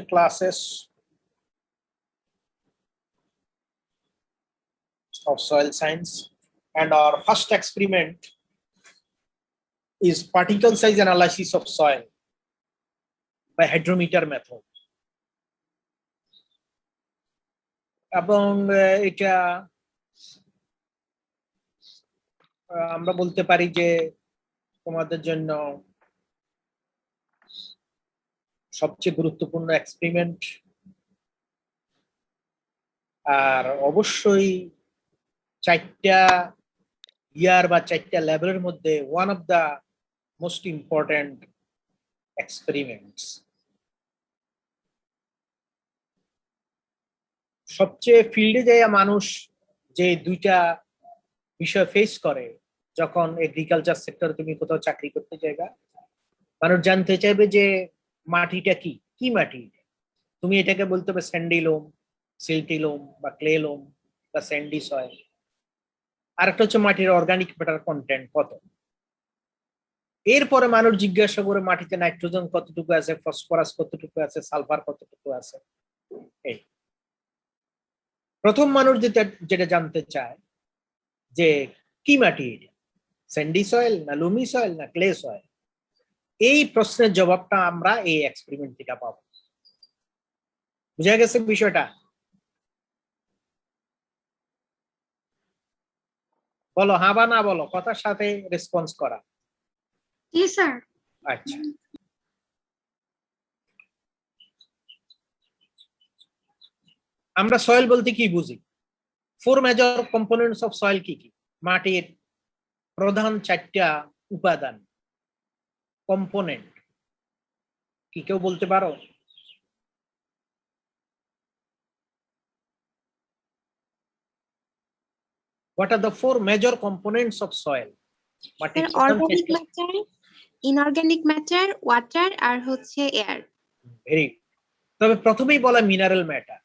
classes of soil science, and our first experiment is particle size analysis of soil by hydrometer method. এবং এটা আমরা বলতে পারি যে তোমাদের জন্য সবচেয়ে গুরুত্বপূর্ণ এক্সপেরিমেন্ট, আর অবশ্যই চারটা ইয়ার বা চারটা লেভেলের মধ্যে one of the most important experiments. সবচেয়ে ফিল্ডে যায় মানুষ যে দুইটা বিষয় ফেস করে যখন এগ্রিকালচার সেক্টরে তুমি কোথাও চাকরি করতে যাইবা, মানুষ জানতে চাইবে যে মাটিটা কি কি মাটি। তুমি এটাকে বলতে হবে স্যান্ডি লোম, সিল্টি লোম বা ক্লে লোম বা স্যান্ডি সয়েল। আরেকটা হচ্ছে মাটির অর্গানিক ম্যাটার কন্টেন্ট কত। এরপরে মানুষ জিজ্ঞাসা করে মাটিতে নাইট্রোজেন কতটুকু আছে, ফসফরাস কতটুকু আছে, সালফার কতটুকু আছে। এই প্রথম মানুষ যেটা জানতে চায় যে কি মাটি, স্যান্ডি সয়েল না লুমি সয়েল না ক্লে সয়েল। এই প্রশ্নের জবাবটা আমরা এই এক্সপেরিমেন্ট থেকে পাবো। বুঝা গেছে বিষয়টা? বলো হ্যাঁ বা না, বলো, কথার সাথে রেসপন্স করা। জি স্যার। আচ্ছা, আমরা সয়েল বলতে কি বুঝি? Four major components of soil কি কি? মাটির প্রধান চারটা উপাদান, কম্পোনেন্ট কি কেউ বলতে পারো? What are the four major components of soil? Organic matter, inorganic matter, water আর হচ্ছে এয়ার। ভেরি। তবে প্রথমেই বলা মিনারেল ম্যাটার।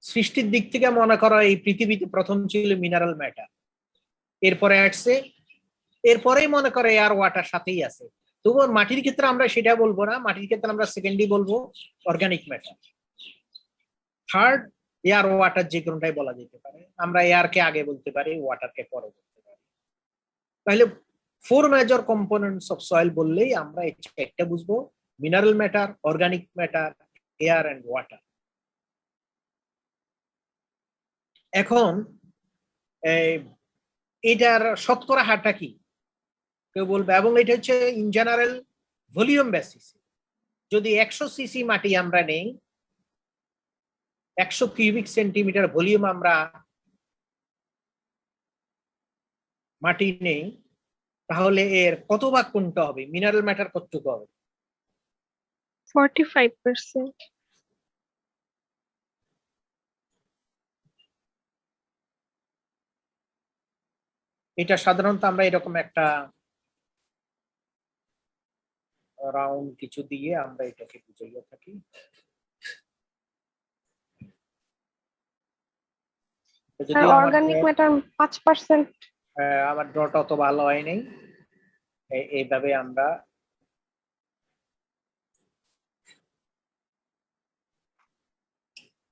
সৃষ্টির দিক থেকে মনে করো এই পৃথিবীতে প্রথম ছিল মিনারেল ম্যাটার, এরপরে আসছে, এরপরেই মনে করো এয়ার ওয়াটার সাথেই আছে। তবুও মাটির ক্ষেত্রে আমরা সেটা বলবো না, মাটির ক্ষেত্রে আমরা সেকেন্ডলি বলবো organic matter. Third air water, যে কোনটাই বলা যেতে পারে। আমরা এয়ারকে আগে বলতে পারি, ওয়াটারকে পরে বলতে পারি। তাহলে four major components of soil বললেই আমরা একটা বুঝবো, mineral matter, organic matter, air and water. এখন এটার শতকরা হারটা কি কেউ বলবে? এবং এটা হচ্ছে ইন জেনারেল ভলিউম বেসিস। যদি 100 সিসি মাটি আমরা নেই, 100 কিউবিক সেন্টিমিটার ভলিউম আমরা মাটি নেই, তাহলে এর কত ভাগ কোনটা হবে? মিনারেল ম্যাটার কতটুকু হবে? 45%। এটা সাধারণত আমরা এরকম একটা রাউন্ড কিছু দিয়ে আমরা এটাকে বুঝাইয়া থাকি। যদি অর্গানিক ম্যাটার 5%। আমার ড্রটা অত ভালো হয় নাই, এইভাবে আমরা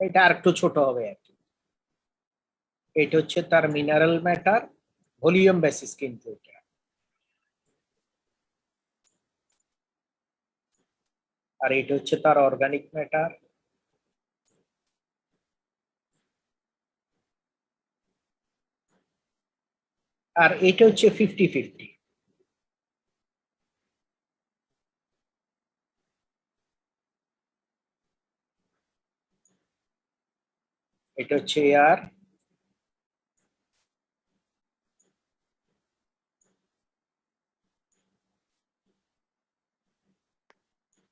এটা আর একটু ছোট হবে আর কি। এটা হচ্ছে তার মিনারেল ম্যাটার ভলিউম বেসিস, কিন্তু এটা আর এটা হচ্ছে তার অর্গানিক ম্যাটার। আর এটা হচ্ছে 50-50। এটা হচ্ছে এয়ার,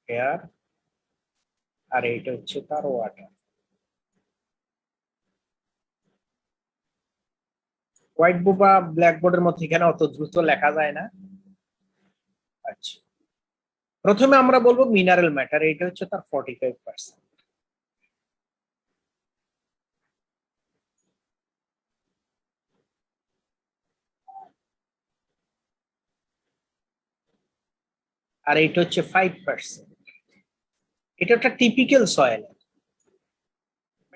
এয়ার, আর এটা হচ্ছে তার ওয়াটার। হোয়াইট বোর্ড বা ব্ল্যাক বোর্ডের মধ্যে এখানে অত দ্রুত লেখা যায় না। আচ্ছা, প্রথমে আমরা বলবো মিনারেল ম্যাটার, এটা হচ্ছে তার 45%। আর এটা হচ্ছে 5%। এটা একটা টিপিক্যাল সয়েল,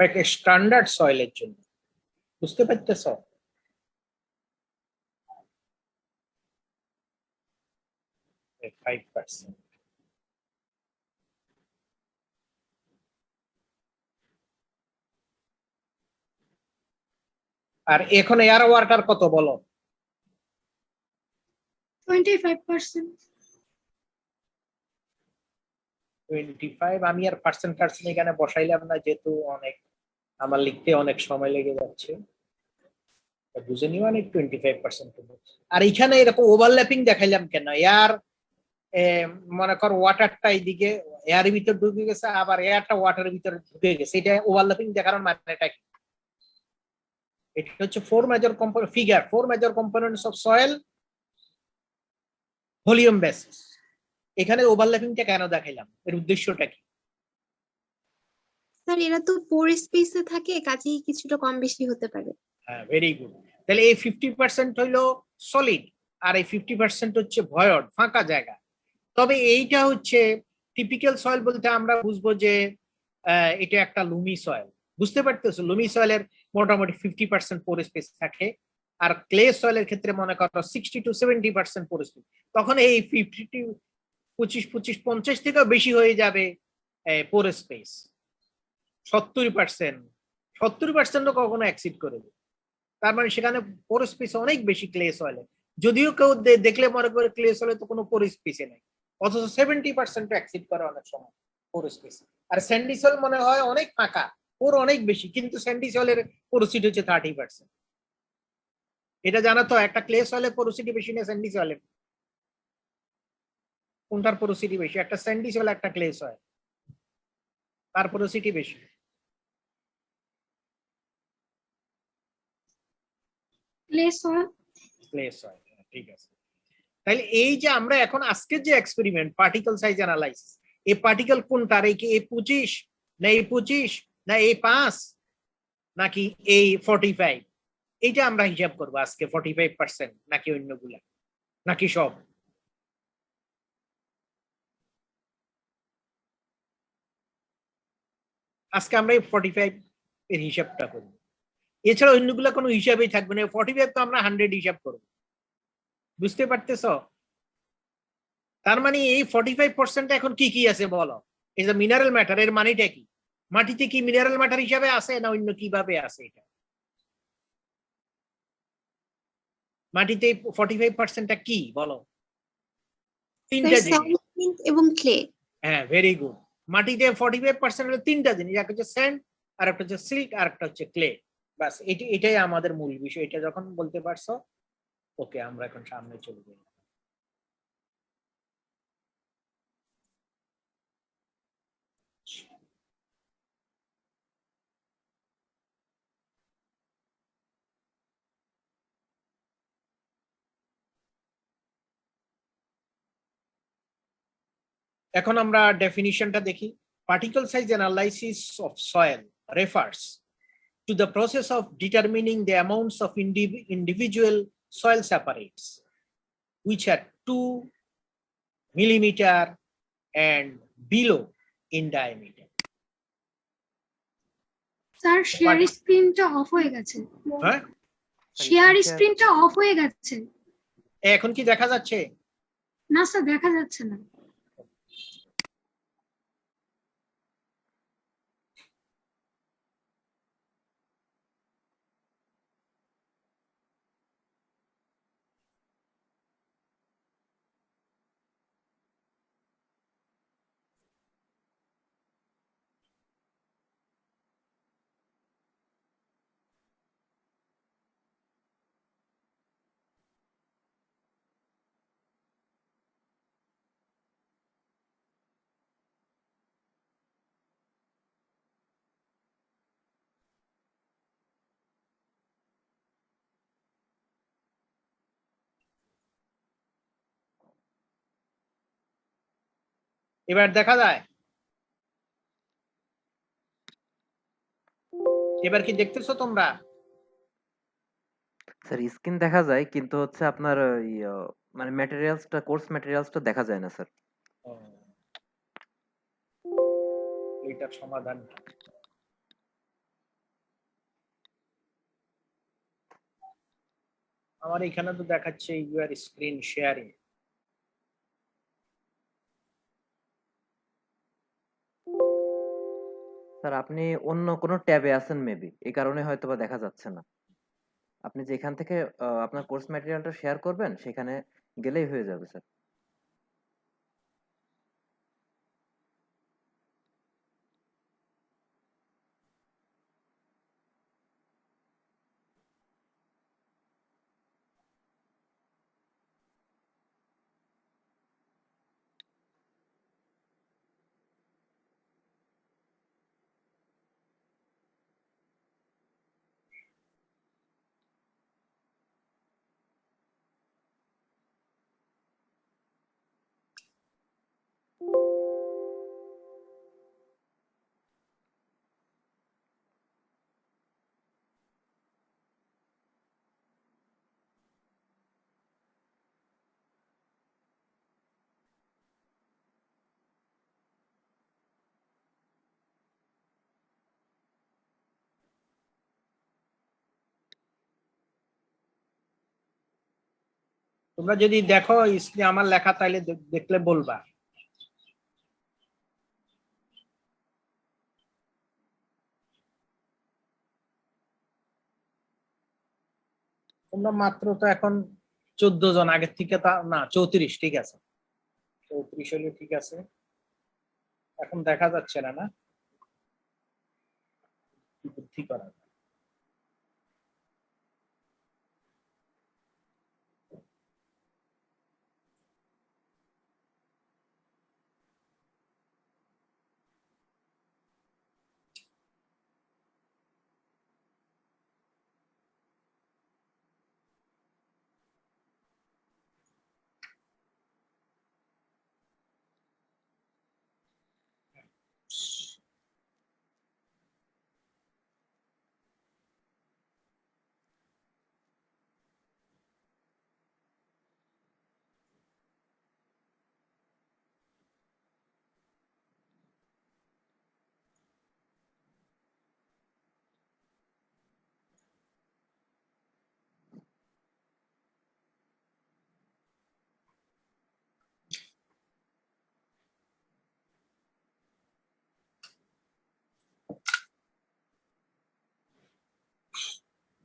একটা স্ট্যান্ডার্ড সয়েলের জন্য। বুঝতে পারতেছ? এই 5%। আর এখন এয়ার ওয়াটার কত বলো? 25%। 25। আমি আর পার্সেন্ট এখানে বসাইলাম না, যেহেতু অনেক আমার লিখতে অনেক সময় লেগে যাচ্ছে। বুঝে নিও, অনেক 25%। আর এখানে এরকম ওভারল্যাপিং দেখাইলাম কেন? এয়ার মনে কর ওয়াটারটা এইদিকে এয়ারের ভিতর ঢুকে গেছে, আবার এয়ারটা ওয়াটারের ভিতরে ঢুকে গেছে, এটা ওভারল্যাপিং দেখানোর মানেটা কি? এটা হচ্ছে four major components of soil volume basis. এখানে ওভারল্যাপিংটা কেন দেখাইলাম, এর উদ্দেশ্যটা কি? স্যার এরা তো পোর স্পেসে থাকে, কাজেই কিছুটা কম বেশি হতে পারে। হ্যাঁ, ভেরি গুড। তাহলে এই 50% হইলো সলিড, আর এই 50% হচ্ছে ভয়েড, ফাঁকা জায়গা। তবে এইটা হচ্ছে টিপিক্যাল সয়েল বলতে আমরা বুঝবো যে এটা একটা লুমি সয়েল। বুঝতে পারতেছো? লুমি সয়েলের মোটামুটি 50% পোর স্পেস থাকে, আর ক্লে সয়েলের ক্ষেত্রে মনে করো 60 to 70% পোর স্পেস। তখন এই 25 থেকেও বেশি হয়ে যাবে পোর স্পেস। 70%, 70% কখনো এক্সিড করে দেবে। তার মানে সেখানে পোর স্পেস অনেক বেশি ক্লে সয়েলে। যদিও কেউ দেখলে মনে করে ক্লে সয়েলে তো কোনো পোর স্পেসে নেই, অথচ 70% এক্সিড করে অনেক সময় পোর স্পেস। আর স্যান্ডি সয়েল মনে হয় অনেক ফাঁকা, পোর অনেক বেশি, কিন্তু স্যান্ডি সয়েলের পোরোসিটি হচ্ছে 30%। এটা জানা তো? একটা ক্লে সয়েলের পোরোসিটি বেশি না স্যান্ডি সয়েলের? কোনটার পোরোসিটি বেশি? একটা স্যান্ডি সয়েল, একটা ক্লে সয়েল, তার পোরোসিটি বেশি? Clay soil. ক্লে সয়েল, ঠিক আছে। তাহলে এই যে আমরা এখন আজকের যে এক্সপেরিমেন্ট পার্টিকেল সাইজ অ্যানালাইসিস, এই পার্টিকেল কোনটার? এই কি A25 না A25 না A5 নাকি A45? এইটা আমরা হিসাব করবো আজকে। 45% নাকি অন্যগুলা, নাকি সব? আজকে আমরা এই 45 এর হিসাবটা করবো। এছাড়া অন্যগুলা কোনো হিসাবেই থাকবে না। 45 তো আমরা 100 হিসাব করবো। বুঝতে পারতেছ? তার মানে এই 45% এখন কি কি আছে বলো? এই যে মিনারেল ম্যাটার, এর মানেটা কি? মাটিতে কি মিনারেল ম্যাটার হিসাবে আছে না অন্য কিভাবে আছে? এটা মাটিতে 45%টা কি বলো? তিনটা জিনিস। স্যান্ড এবং ক্লে। হ্যাঁ, ভেরি গুড। মাটিতে 45% হলো তিনটা জিনিস, একটা হচ্ছে স্যান্ড, আর একটা হচ্ছে সিল্ক, আর একটা হচ্ছে ক্লে। বাস, এটাই আমাদের মূল বিষয়। এটা যখন বলতে পারছো, ওকে, আমরা এখন সামনে চলে যাই। এখন আমরা ডেফিনিশনটা দেখি। Particle size analysis of soil refers to the process of determining the amounts of individual soil separates, which are 2 millimeter and below in diameter. Sir share স্ক্রিনটা অফ হয়ে গেছে। হ্যাঁ, শেয়ার স্ক্রিনটা অফ হয়ে গেছে। এখন কি দেখা যাচ্ছে? না স্যার, দেখা যাচ্ছে না। এবার দেখা যায়? এবার কি দেখতেছো তোমরা? স্যার স্ক্রিন দেখা যায়, কিন্তু হচ্ছে আপনার ওই মানে ম্যাটেরিয়ালসটা, কোর্স ম্যাটেরিয়ালসটা দেখা যায় না স্যার। এটার সমাধান কি? আমার এখানে তো দেখাচ্ছে ইউর স্ক্রিন শেয়ারিং। স্যার আপনি অন্য কোনো ট্যাবে আছেন মেবি, এই কারণে হয়তোবা দেখা যাচ্ছে না। আপনি যেখান থেকে আপনার কোর্স ম্যাটেরিয়ালটা শেয়ার করবেন সেখানে গেলেই হয়ে যাবে স্যার। তোমরা যদি দেখো স্ক্রিনে আমার লেখা তাইলে দেখলে বলবা। তোমরা মাত্র তো এখন 14 জন, আগের থেকে তা না 34, ঠিক আছে 34 হলে ঠিক আছে। এখন দেখা যাচ্ছে না, না কি বুদ্ধি করা যায়?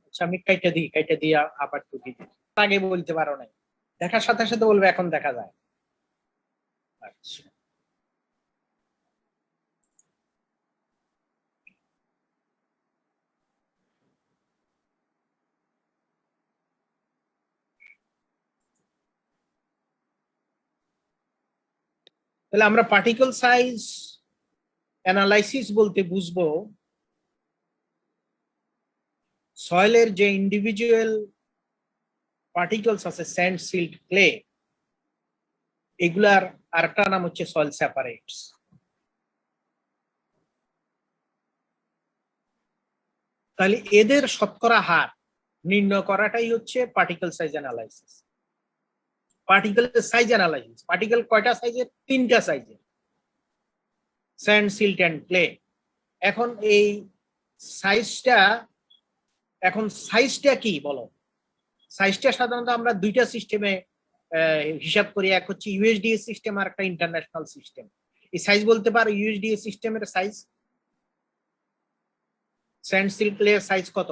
আচ্ছা আমি কাইটা দিই আবার টুকি দিই। আগে বলতে পারো নাই, দেখার সাথে সাথে বলবে এখন দেখা যায়। আচ্ছা তাহলে আমরা পার্টিকেল সাইজ অ্যানালাইসিস বলতে বুঝবো সয়েলের যে ইন্ডিভিজুয়াল পার্টিকেলস আছে, স্যান্ড, সিল্ট, ক্লে, এগুলার আরেকটা নাম হচ্ছে সয়েল সেপারেটস। তাহলে এদের শতকরা হার নির্ণয় করাটাই হচ্ছে particle size analysis. Particle size analysis, particle কয়টা সাইজের? 3টা সাইজের, স্যান্ড, সিল্ট এন্ড ক্লে। এখন এই সাইজটা, এখন সাইজটা কি বলো? সাইজটা সাধারণত আমরা 2টা সিস্টেমে হিসাব করি, এক হচ্ছে ইউএসডিএ সিস্টেম আর একটা ইন্টারন্যাশনাল সিস্টেম। এই সাইজ বলতে পারো ইউএসডিএ সিস্টেমের size, sand, silt, clay size কত?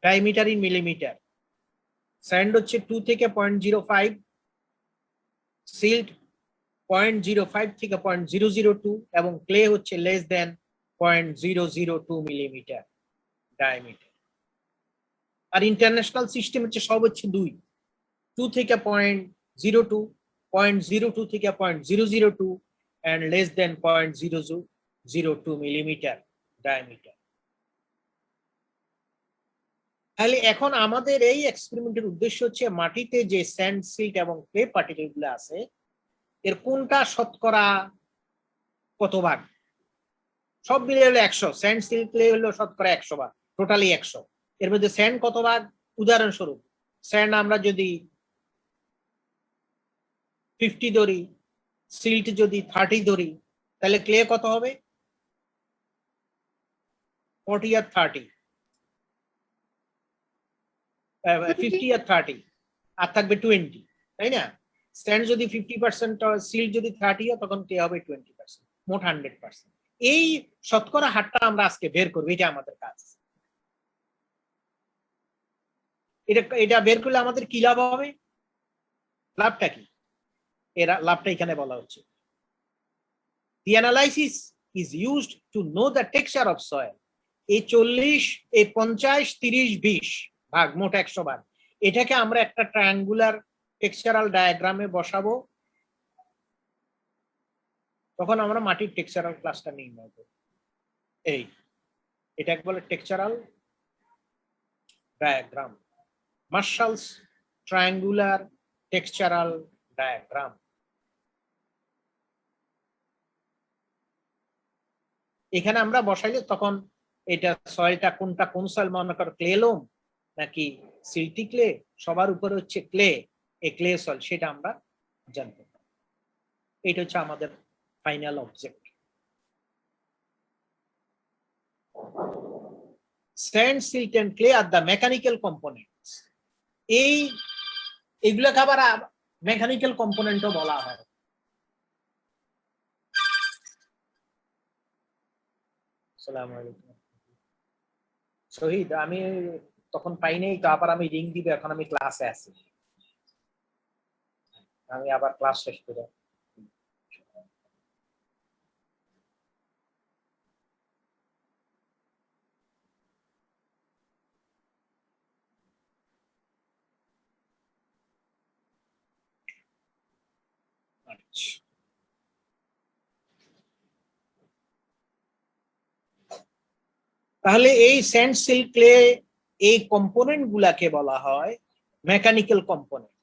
Diameter in millimetre. স্যান্ড হচ্ছে 2 থেকে 0.05, সিল্ট 0.05 থেকে 0.002 এবং ক্লে হচ্ছে লেস দেন 0.002 মিলিমিটার ডায়ামিটার। আর ইন্টারন্যাশনাল সিস্টেম হচ্ছে সব হচ্ছে 2 থেকে 0.02, 0.02 থেকে 0.002 and less than 0.002 millimetre diameter. তাহলে এখন আমাদের এই এক্সপেরিমেন্টের উদ্দেশ্য হচ্ছে মাটিতে যে স্যান্ড, সিল্ট এবং ক্লে পার্টিকেল গুলো আছে এর কোনটা শতকরা কত ভাগ? সব মিলে হলো 100, স্যান্ড, সিল্ট, ক্লে হলো শতকরা 100 ভাগ, টোটালি 100। এর মধ্যে স্যান্ড কত ভাগ? উদাহরণস্বরূপ স্যান্ড আমরা যদি 50 ধরি, সিল্ট যদি 30 ধরি তাহলে ক্লে কত হবে? 40 আর 30, 50 আর 30, আর থাকবে 20, তাই না? স্ট্যান্ড যদি 50%, সিল্ট যদি 30 হয় তখন ক্লে হবে 20%, মোট 100%। এই শতকরা হারটা আমরা আজকে বের করবো, এটা আমাদের কাজ। এটা বের করলে আমাদের কি লাভ হবে? লাভটা কি? এরা লাভটা এখানে বলা হচ্ছে। The analysis is used to know the texture of soil. এই 40, এই 50, 30, 20 ভাগ, মোট 100 ভাগ, এটাকে আমরা একটা ট্রায়াঙ্গুলার টেক্সচারাল ডায়াগ্রামে বসাবো, তখন আমরা মাটির টেক্সচারাল ক্লাসটা নির্ণয় করব। এই এটাকে বলে টেক্সচারাল ডায়াগ্রাম, মার্শালস ট্রায়াঙ্গুলার টেক্সচারাল ডায়াগ্রাম। এখানে আমরা বসাইলে তখন এটা সয়েলটা কোনটা, কোন সয়েল মনে করো ক্লে লোম নাকি সিল্টি ক্লে, সবার উপরে হচ্ছে ক্লে, এই ক্লে সয়েল, সেটা আমরা জানতে পারি। এটা হচ্ছে আমাদের final object. Sand, silt and clay are the mechanical components. এইগুলোকে আবার মেকানিক্যাল কম্পোনেন্টও বলা হয়। আসসালামু আলাইকুম শহীদ, আমি তখন পাই নাই তো, আবার আমি রিং দিবে, এখন আমি ক্লাসে আছি, আমি আবার ক্লাস শেষ করে। তাহলে এই স্যান্ড, সিল্ট, ক্লে, এই কম্পোনেন্ট গুলাকে বলা হয় মেকানিক্যাল কম্পোনেন্ট।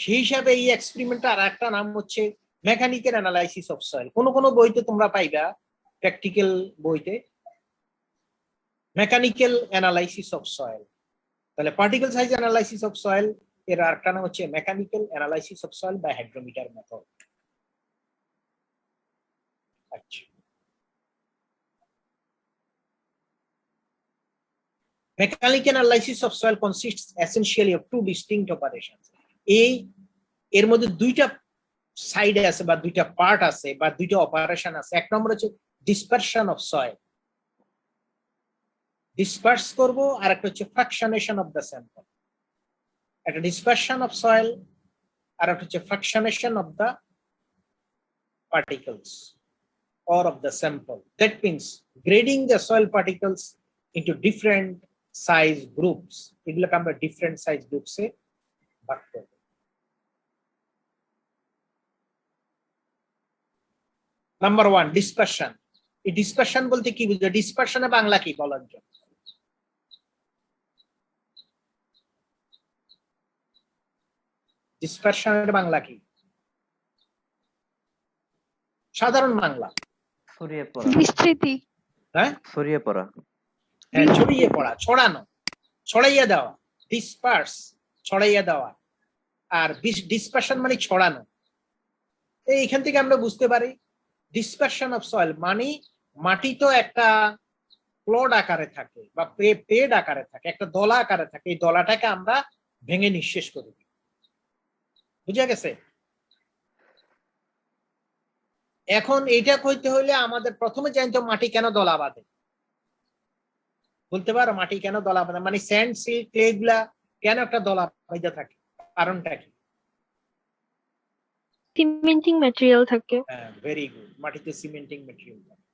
সেই হিসাবে এই এক্সপেরিমেন্টের আর একটা নাম হচ্ছে মেকানিক্যাল অ্যানালাইসিস অফ সয়েল। কোন কোন বইতে তোমরা পাইবা, প্র্যাকটিক্যাল বইতে, মেকানিক্যাল অ্যানালাইসিস অফ সয়েল। তাহলে particle size analysis of soil এর আরেকটা নাম হচ্ছে মেকানিক্যাল অ্যানালাইসিস অফ সয়েল বা হাইড্রোমিটার মেথড। আচ্ছা, mechanical analysis of soil consists essentially of two distinct operations. এর মধ্যে দুইটা সাইড আছে বা দুইটা পার্ট আছে বা দুইটা অপারেশন আছে। এক নম্বর হচ্ছে ডিসপারশন অফ সয়েল, ডিসপার্স করব, আর একটা হচ্ছে ফ্র্যাকশনেশন অফ দ্য স্যাম্পল। একটা ডিসপারশন অফ সয়েল আর একটা হচ্ছে ফ্র্যাকশনেশন of the particles or of the sample. That means grading the soil particles into different size groups. এগুলোকে আমরা ডিফারেন্ট সাইজ গ্রুপসে ভাগ করব। Number 1, dispersion. এই ডিসপারশন বলতে কি বুঝো? ডিসপারশনে বাংলা কি বলার জন্য? ডিসপারশনের বাংলা কি? সাধারণ বাংলা ছড়িয়ে পড়া। বিস্তৃতি। হ্যাঁ, ছড়িয়ে পড়া। হ্যাঁ, ছড়িয়ে পড়া, ছড়ানো, ছড়াইয়া দেওয়া। ডিসপার্স, ছড়াইয়া দেওয়া, আর ডিসপারশন মানে ছড়ানো। এইখান থেকে আমরা বুঝতে পারি ডিসপারশন অফ সয়েল মানে মাটি তো একটা প্লট আকারে থাকে বা পেড আকারে থাকে, একটা দলা আকারে থাকে। এই দলাটাকে আমরা ভেঙে নিঃশেষ করে দিই। বুঝা গেছে? এখন এইটা কইতে হলে আমাদের প্রথমে জানতে হবে মাটি কেন দলা বাঁধে। বলতে পারো মাটি কেন দলা বাঁধে? মানে স্যান্ড, সিল্ট, ক্লে গুলা কেন একটা দলা বাঁধা থাকে, কারণটা কি? সিমেন্টিং ম্যাটেরিয়াল থাকে। হ্যাঁ, ভেরি গুড, মাটিতে সিমেন্টিং ম্যাটেরিয়াল থাকে।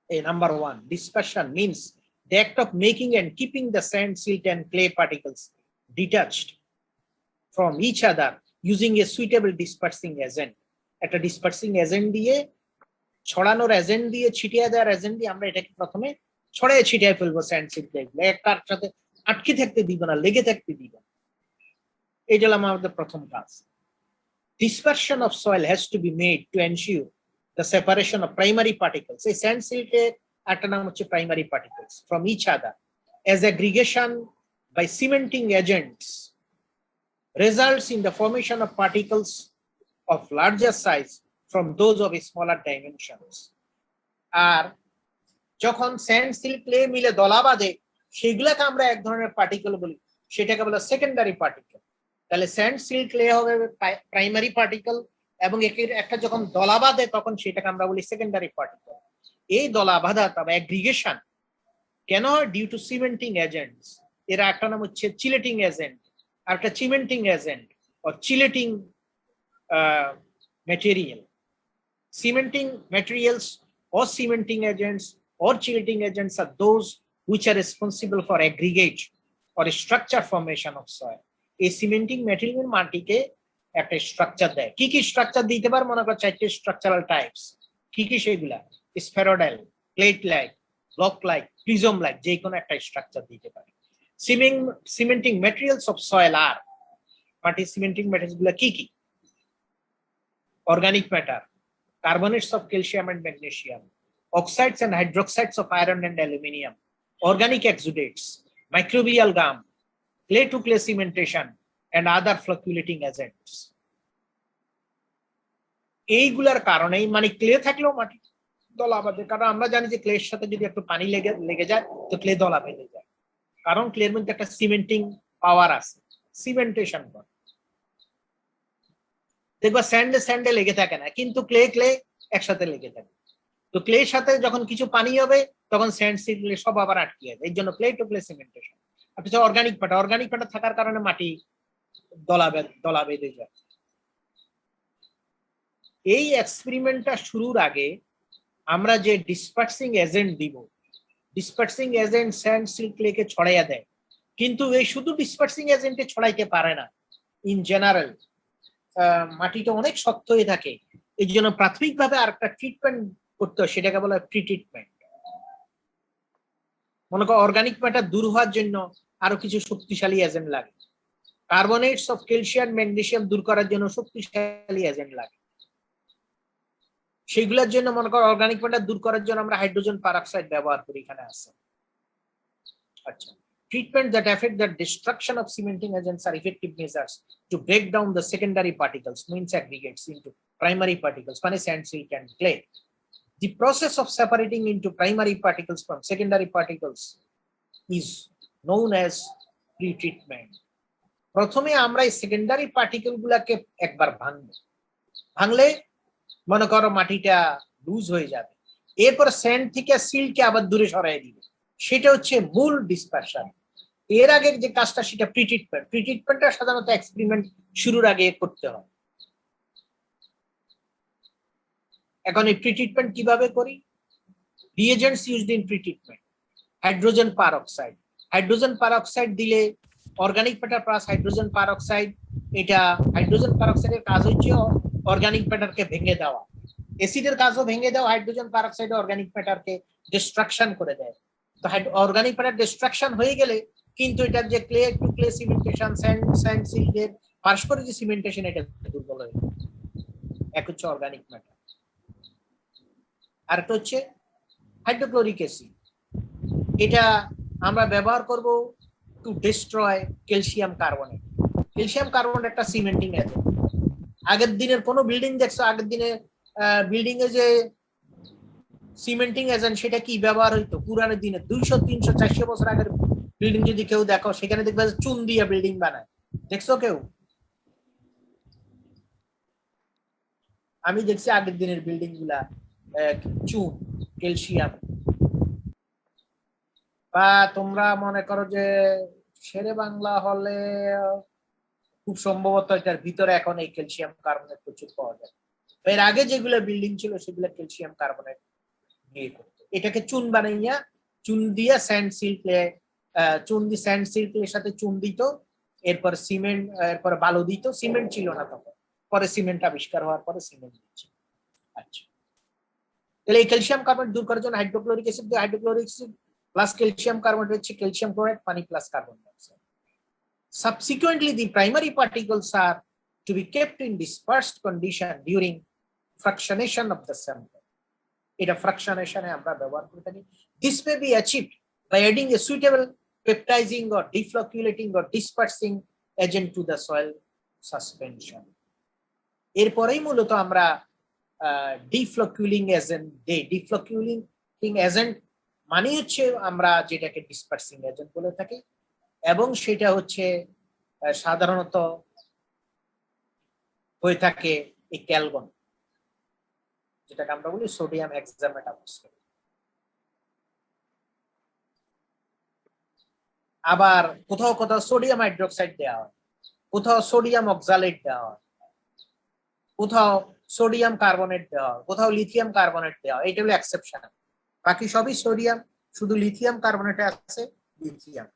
এই number 1, dispersion means the act of making and keeping the sand, silt and clay particles detached from each other using a suitable dispersing agent. একটা ডিসপার্সিং এজেন্ট দিয়ে, ছড়ানোর agent দিয়ে, ছিটিয়ে দেওয়ার agent দিয়ে আমরা এটাকে প্রথমে ছড়াই ছিটিয়ে ফেলবো। স্যান্ড, সিল্ট, ক্লে একটার সাথে আটকে থাকতে দিব না, লেগে থাকতে দিব না। এইটা হলো আমাদের প্রথম কাজ। Dispersion of soil has to be made to ensure the separation of primary particles. Say sand, silt একটা নাম হচ্ছে primary particles from each other as aggregation by cementing agents results in the formation of particles of larger size from those of smaller dimensions. আর যখন sand silk clay মিলে দলা বাঁধে সেগুলাকে আমরা এক ধরনের পার্টিকেল বলি, সেটাকে বলে সেকেন্ডারি পার্টিকেল। তাহলে স্যান্ড সিল্ক ক্লে হবে প্রাইমারি পার্টিকেল এবং একটা যখন দলা বাঁধে তখন সেটাকে আমরা বলি সেকেন্ডারি পার্টিকেল। এই দলা বাঁধা তবে অ্যাগ্রিগেশন কেন হয়? Due to cementing agents. এরা একটা নাম হচ্ছে চিলেটিং এজেন্ট আর একটা cementing agent or chelating material. Cementing materials or cementing agents or chelating agents are those which are responsible for aggregate or structure formation of soil. এই cementing material মাটিকে একটা structure দেয়। কি কি স্ট্রাকচার দিতে পারে? মনে করো 4টে স্ট্রাকচারাল টাইপস। কি কি সেগুলা? Spheroidal, plate like, block like, prism like, যে কোনো একটা স্ট্রাকচার দিতে পারে। সিমেন্টিং ম্যাটেরিয়ালস অফ সয়েল আর, মাটির সিমেন্টিং ম্যাটেরিয়ালস গুলো কি কি? Organic matter, carbonates of calcium and magnesium, oxides and hydroxides of iron and aluminium, organic exudates, microbial gum, clay to clay cementation, and other fluctuating agents. এইগুলার কারণেই মানে clay থাকলেও মাটি দলা বাঁধে, কারণ আমরা জানি যে ক্লের সাথে যদি একটু পানি লেগে যায় তো ক্লে দলা বেঁধে যায়, কারণ ক্লের মধ্যে একটা সিমেন্টিং পাওয়ার আছে, সিমেন্টেশন করে। দেখবা স্যান্ডে লেগে থাকে না, কিন্তু ক্লে একসাথে লেগে থাকে। তো ক্লের সাথে যখন কিছু পানি হবে তখন স্যান্ড ক্লে সব আবার আটকে যাবে, এই জন্য ক্লে টু ক্লে সিমেন্টেশন। আপনি অর্গানিক ম্যাটার থাকার কারণে মাটি দলা বেঁধে যায়। এই এক্সপেরিমেন্টটা শুরুর আগে আমরা যে ডিসপার্সিং এজেন্ট দিব, ডিসপার্সিং এজেন্ট স্যান্ড সিল্ক ক্লেকে ছড়াইয়া দেয়, কিন্তু এই শুধু ডিসপার্সিং এজেন্টে ছড়াইতে পারে না। ইন জেনারেল মাটিটা অনেক শক্ত হয়ে থাকে, এই জন্য প্রাথমিকভাবে আর একটা ট্রিটমেন্ট করতে হয়, সেটাকে বলা হয় প্রি ট্রিটমেন্ট। মনে করো অর্গানিক ম্যাটার দূর হওয়ার জন্য আরো কিছু শক্তিশালী এজেন্ট লাগে, কার্বনেটস অফ ক্যালসিয়াম ম্যাগনেসিয়াম দূর করার জন্য শক্তিশালী এজেন্ট লাগে। সেগুলোর জন্য মনে করো অর্গানিক ম্যাটার দূর করার জন্য আমরা হাইড্রোজেন পারঅক্সাইড ব্যবহার করি, এখানে আছে। আচ্ছা, treatment that affect the destruction of cementing agents are effective measures to break down the secondary particles, means aggregates, into primary particles, sand, silt, and clay. The process of separating into primary particles from secondary particles is known as pre-treatment. প্রথমে আমরা এই secondary particle গুলাকে একবার ভাঙলে মনে করো মাটিটা loose হয়ে যাবে, এরপর স্যান্ড থেকে সিল্টকে আবার দূরে সরাই দিবে, সেটা হচ্ছে মূল ডিসপারশন। এর আগে যে কাজটা সেটা প্রিট্রিটমেন্টটা সাধারণত এক্সপেরিমেন্ট শুরুর আগে করতে হয়। এখন এই প্রিট্রিটমেন্ট কিভাবে করি? Reagents used in pretreatment, hydrogen peroxide দিলে organic matter plus hydrogen peroxide, এটা হাইড্রোজেন পারঅক্সাইডের কাজ হচ্ছে অর্গানিক ম্যাটারকে ভেঙে দেওয়া, অ্যাসিডের কাজও ভেঙে দেওয়া, হাইড্রোজেন পারঅক্সাইড অর্গানিক ম্যাটারকে ডিস্ট্রাকশন করে দেয়। তো অর্গানিক ম্যাটার ডিস্ট্রাকশন হয়ে গেলে কিন্তু এটার যে clay to clay cementation, sand সিল্কের পারস্পরিক যে সিমেন্টেশন, এটা দুর্বল হয়ে যায়। এক হচ্ছে অর্গানিক ম্যাটার, আরেকটা হচ্ছে হাইড্রোক্লোরিক অ্যাসিড। এটা আমরা ব্যবহার করব to destroy calcium carbonate. Calcium carbonate একটা সিমেন্টিং এজেন্ট। আগের দিনের কোনো বিল্ডিং দেখছো, আগের দিনে বিল্ডিং এ যে সিমেন্টিং এজেন্ট সেটা কি ব্যবহার হইতো? পুরানের দিনে 200, 300, 400 বছর আগের বিল্ডিং যদি কেউ দেখো, সেখানে দেখবে চুন দিয়ে বিল্ডিং বানায়, দেখছো কেউ? আমি দেখছি আগের দিনের বিল্ডিং গুলা চুন, ক্যালসিয়াম। বা তোমরা মনে করো যে শেরে বাংলা হলে খুব সম্ভবত এটার ভিতরে এখন এই ক্যালসিয়াম কার্বনেট প্রচুর পাওয়া যায়। এর আগে যেগুলো বিল্ডিং ছিল সেগুলো ক্যালসিয়াম কার্বনেট দিয়ে করতো। এটাকে চুন বানাইয়া, চুন দিয়ে স্যান্ড সিল্কের সাথে চুন দিত, এরপর সিমেন্ট, এরপর বালু দিত। সিমেন্ট ছিল না তখন, পরে সিমেন্ট আবিষ্কার হওয়ার পরে সিমেন্ট দিচ্ছে। আচ্ছা, তাহলে এই ক্যালসিয়াম কার্বনেট দূর করার জন্য হাইড্রোক্লোরিক অ্যাসিড দিয়ে, hydrochloric acid plus calcium carbonate হচ্ছে ক্যালসিয়াম ক্লোরাইড, পানি plus carbon dioxide. Subsequently, the primary particles are to be kept in dispersed condition during fractionation of the sample. এটা ফ্রাকশনেশনে আমরা ব্যবহার করে থাকি। This may be achieved by adding a suitable peptizing or deflocculating or dispersing agent to the soil suspension. এরপরেই মূলত আমরা ডিফ্লকুলিং agent দেই। ডিফ্লকুলিং agent মানে হচ্ছে আমরা যেটাকে ডিসপার্সিং এজেন্ট বলে থাকি, এবং সেটা হচ্ছে সাধারণত হয়ে থাকে এই ক্যালগন, যেটাকে আমরা বলি সোডিয়াম হেক্সামেটাফসফেট। আবার কোথাও কোথাও সোডিয়াম হাইড্রোক্সাইড দেওয়া হয়, কোথাও সোডিয়াম অক্সালেট দেওয়া হয়, কোথাও সোডিয়াম কার্বনেট দেওয়া হয়, কোথাও লিথিয়াম কার্বনেট দেওয়া হয়। এটা হলো এক্সেপশন, বাকি সবই সোডিয়াম, শুধু লিথিয়াম কার্বনেটে আছে লিথিয়াম।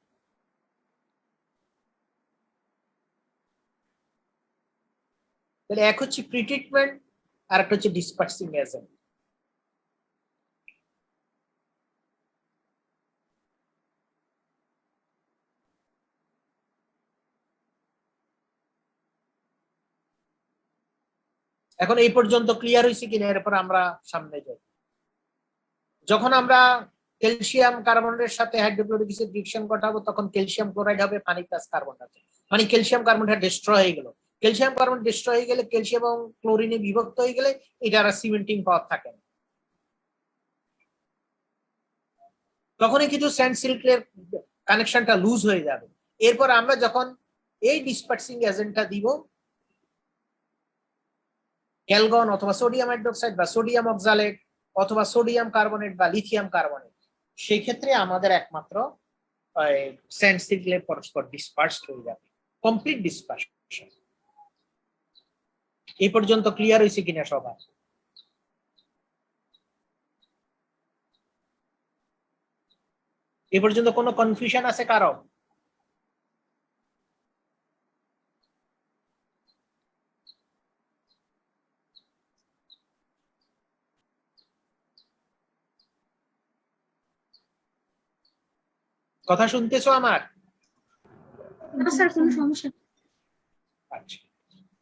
তাহলে এক হচ্ছে প্রিট্রিটমেন্ট আর একটা হচ্ছে ডিসপার্সিং এজেন্ট। এখন এই পর্যন্ত ক্লিয়ার হয়েছে কিনা, এরপর আমরা সামনে যাই। যখন আমরা ক্যালসিয়াম কার্বনেটের সাথে হাইড্রোক্লোরিক অ্যাসিড রিঅ্যাকশন ঘটাবো, তখন ক্যালসিয়াম ক্লোরাইড হবে পানি প্লাস কার্বন ডাইঅক্সাইড, মানে ক্যালসিয়াম কার্বনটা ডিস্ট্রয় হয়ে গেল। ক্যালসিয়াম কার্বন ডিস্ট্রয় হয়ে গেলে, ক্যালসিয়াম এবং ক্লোরিনে বিভক্ত হয়ে গেলে এটা আর সিমেন্টিং পাওয়ার থাকে না, তখনই কিন্তু স্যান্ড সিল্কের কানেকশনটা লুজ হয়ে যাবে। এরপর আমরা যখন এই ডিসপার্সিং এজেন্টটা দিব, ক্যালগন অথবা সোডিয়াম হাইড্রোক্সাইড বা সোডিয়াম অক্সালেট অথবা সোডিয়াম কার্বনেট বা লিথিয়াম কার্বনেট, সেই ক্ষেত্রে আমাদের একমাত্র স্যান্ড সিল্কের পরস্পর ডিসপার্সড হয়ে যাবে, কমপ্লিট ডিসপারশন। এই পর্যন্ত ক্লিয়ার হয়েছে কিনা সবার? এ পর্যন্ত কোনো কনফিউশন আছে কারো? কথা শুনতেছো আমার? না স্যার, কোনো সমস্যা নেই। আচ্ছা,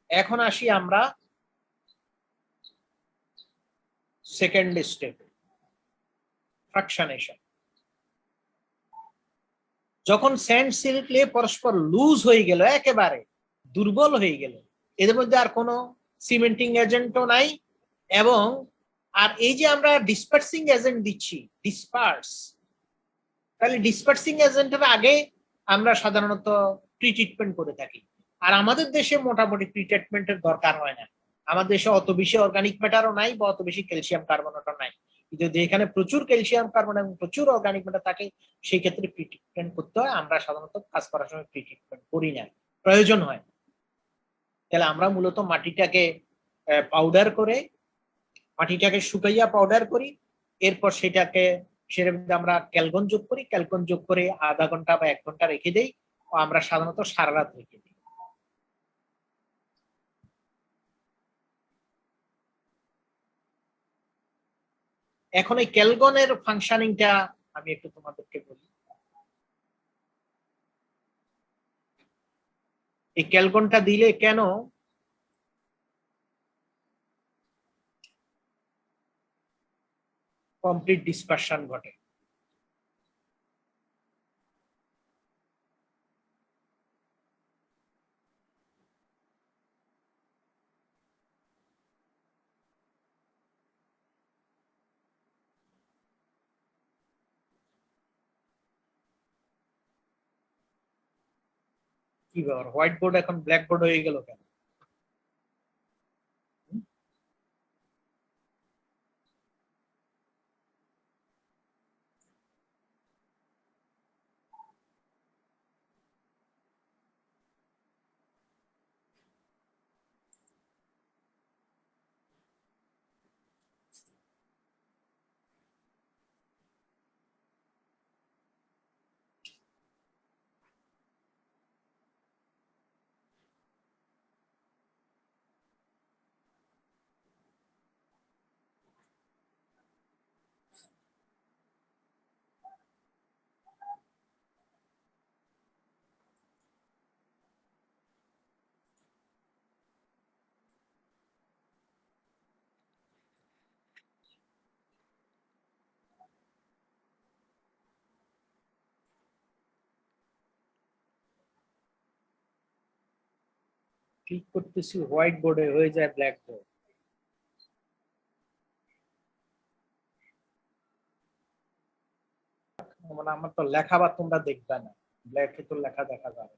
এখন আসি আমরা সেকেন্ড স্টেপ, ফ্র্যাকশনেশন। যখন স্যান্ড সিল্ক ক্লে পরস্পর লুজ হয়ে গেল, একেবারে দুর্বল হয়ে গেল, এদের মধ্যে আর কোনো সিমেন্টিং এজেন্টও নাই, এবং আর এই যে আমরা ডিসপার্সিং এজেন্ট দিচ্ছি, ডিসপার্স, তাহলে ডিসপার্সিং এজেন্টের আগে আমরা সাধারণত প্রিট্রিটমেন্ট করে থাকি। আর আমাদের দেশে মোটামুটি প্রিট্রিটমেন্টের দরকার হয় না, আমাদের দেশে অত বেশি অর্গানিক ম্যাটারও নাই বা অত বেশি ক্যালসিয়াম কার্বনেটও নাই, কিন্তু যেখানে প্রচুর ক্যালসিয়াম কার্বন এবং প্রচুর অর্গানিক ম্যাটার থাকে সেই ক্ষেত্রে প্রিট্রিটমেন্ট করতে হয়। আমরা সাধারণত কাজ করার সময় প্রিট্রিটমেন্ট করি না, প্রয়োজন হয়। তাহলে আমরা মূলত মাটিটাকে পাউডার করে, মাটিটাকে শুকাইয়া পাউডার করি, এরপর সেটাকে সেটার মধ্যে আমরা ক্যালকন যোগ করি, ক্যালকন যোগ করে আধা ঘন্টা বা 1 ঘন্টা রেখে দেই, ও আমরা সাধারণত সারা রাত রেখে দিই। এখন এই ক্যালকনের ফাংশনিংটা আমি একটু তোমাদেরকে বলি। এই ক্যালকনটা দিলে কেন কমপ্লিট ডিসপারশন ঘটে। কি ব্যাপার, হোয়াইট বোর্ড এখন ব্ল্যাক বোর্ড হয়ে গেল কেন? ক্লিক করতেছি হোয়াইট বোর্ডে হয়ে যায় ব্ল্যাক বোর্ড। মানে আমার তো লেখা বা তোমরা দেখবে না, ব্ল্যাকে তো লেখা দেখা যাবে।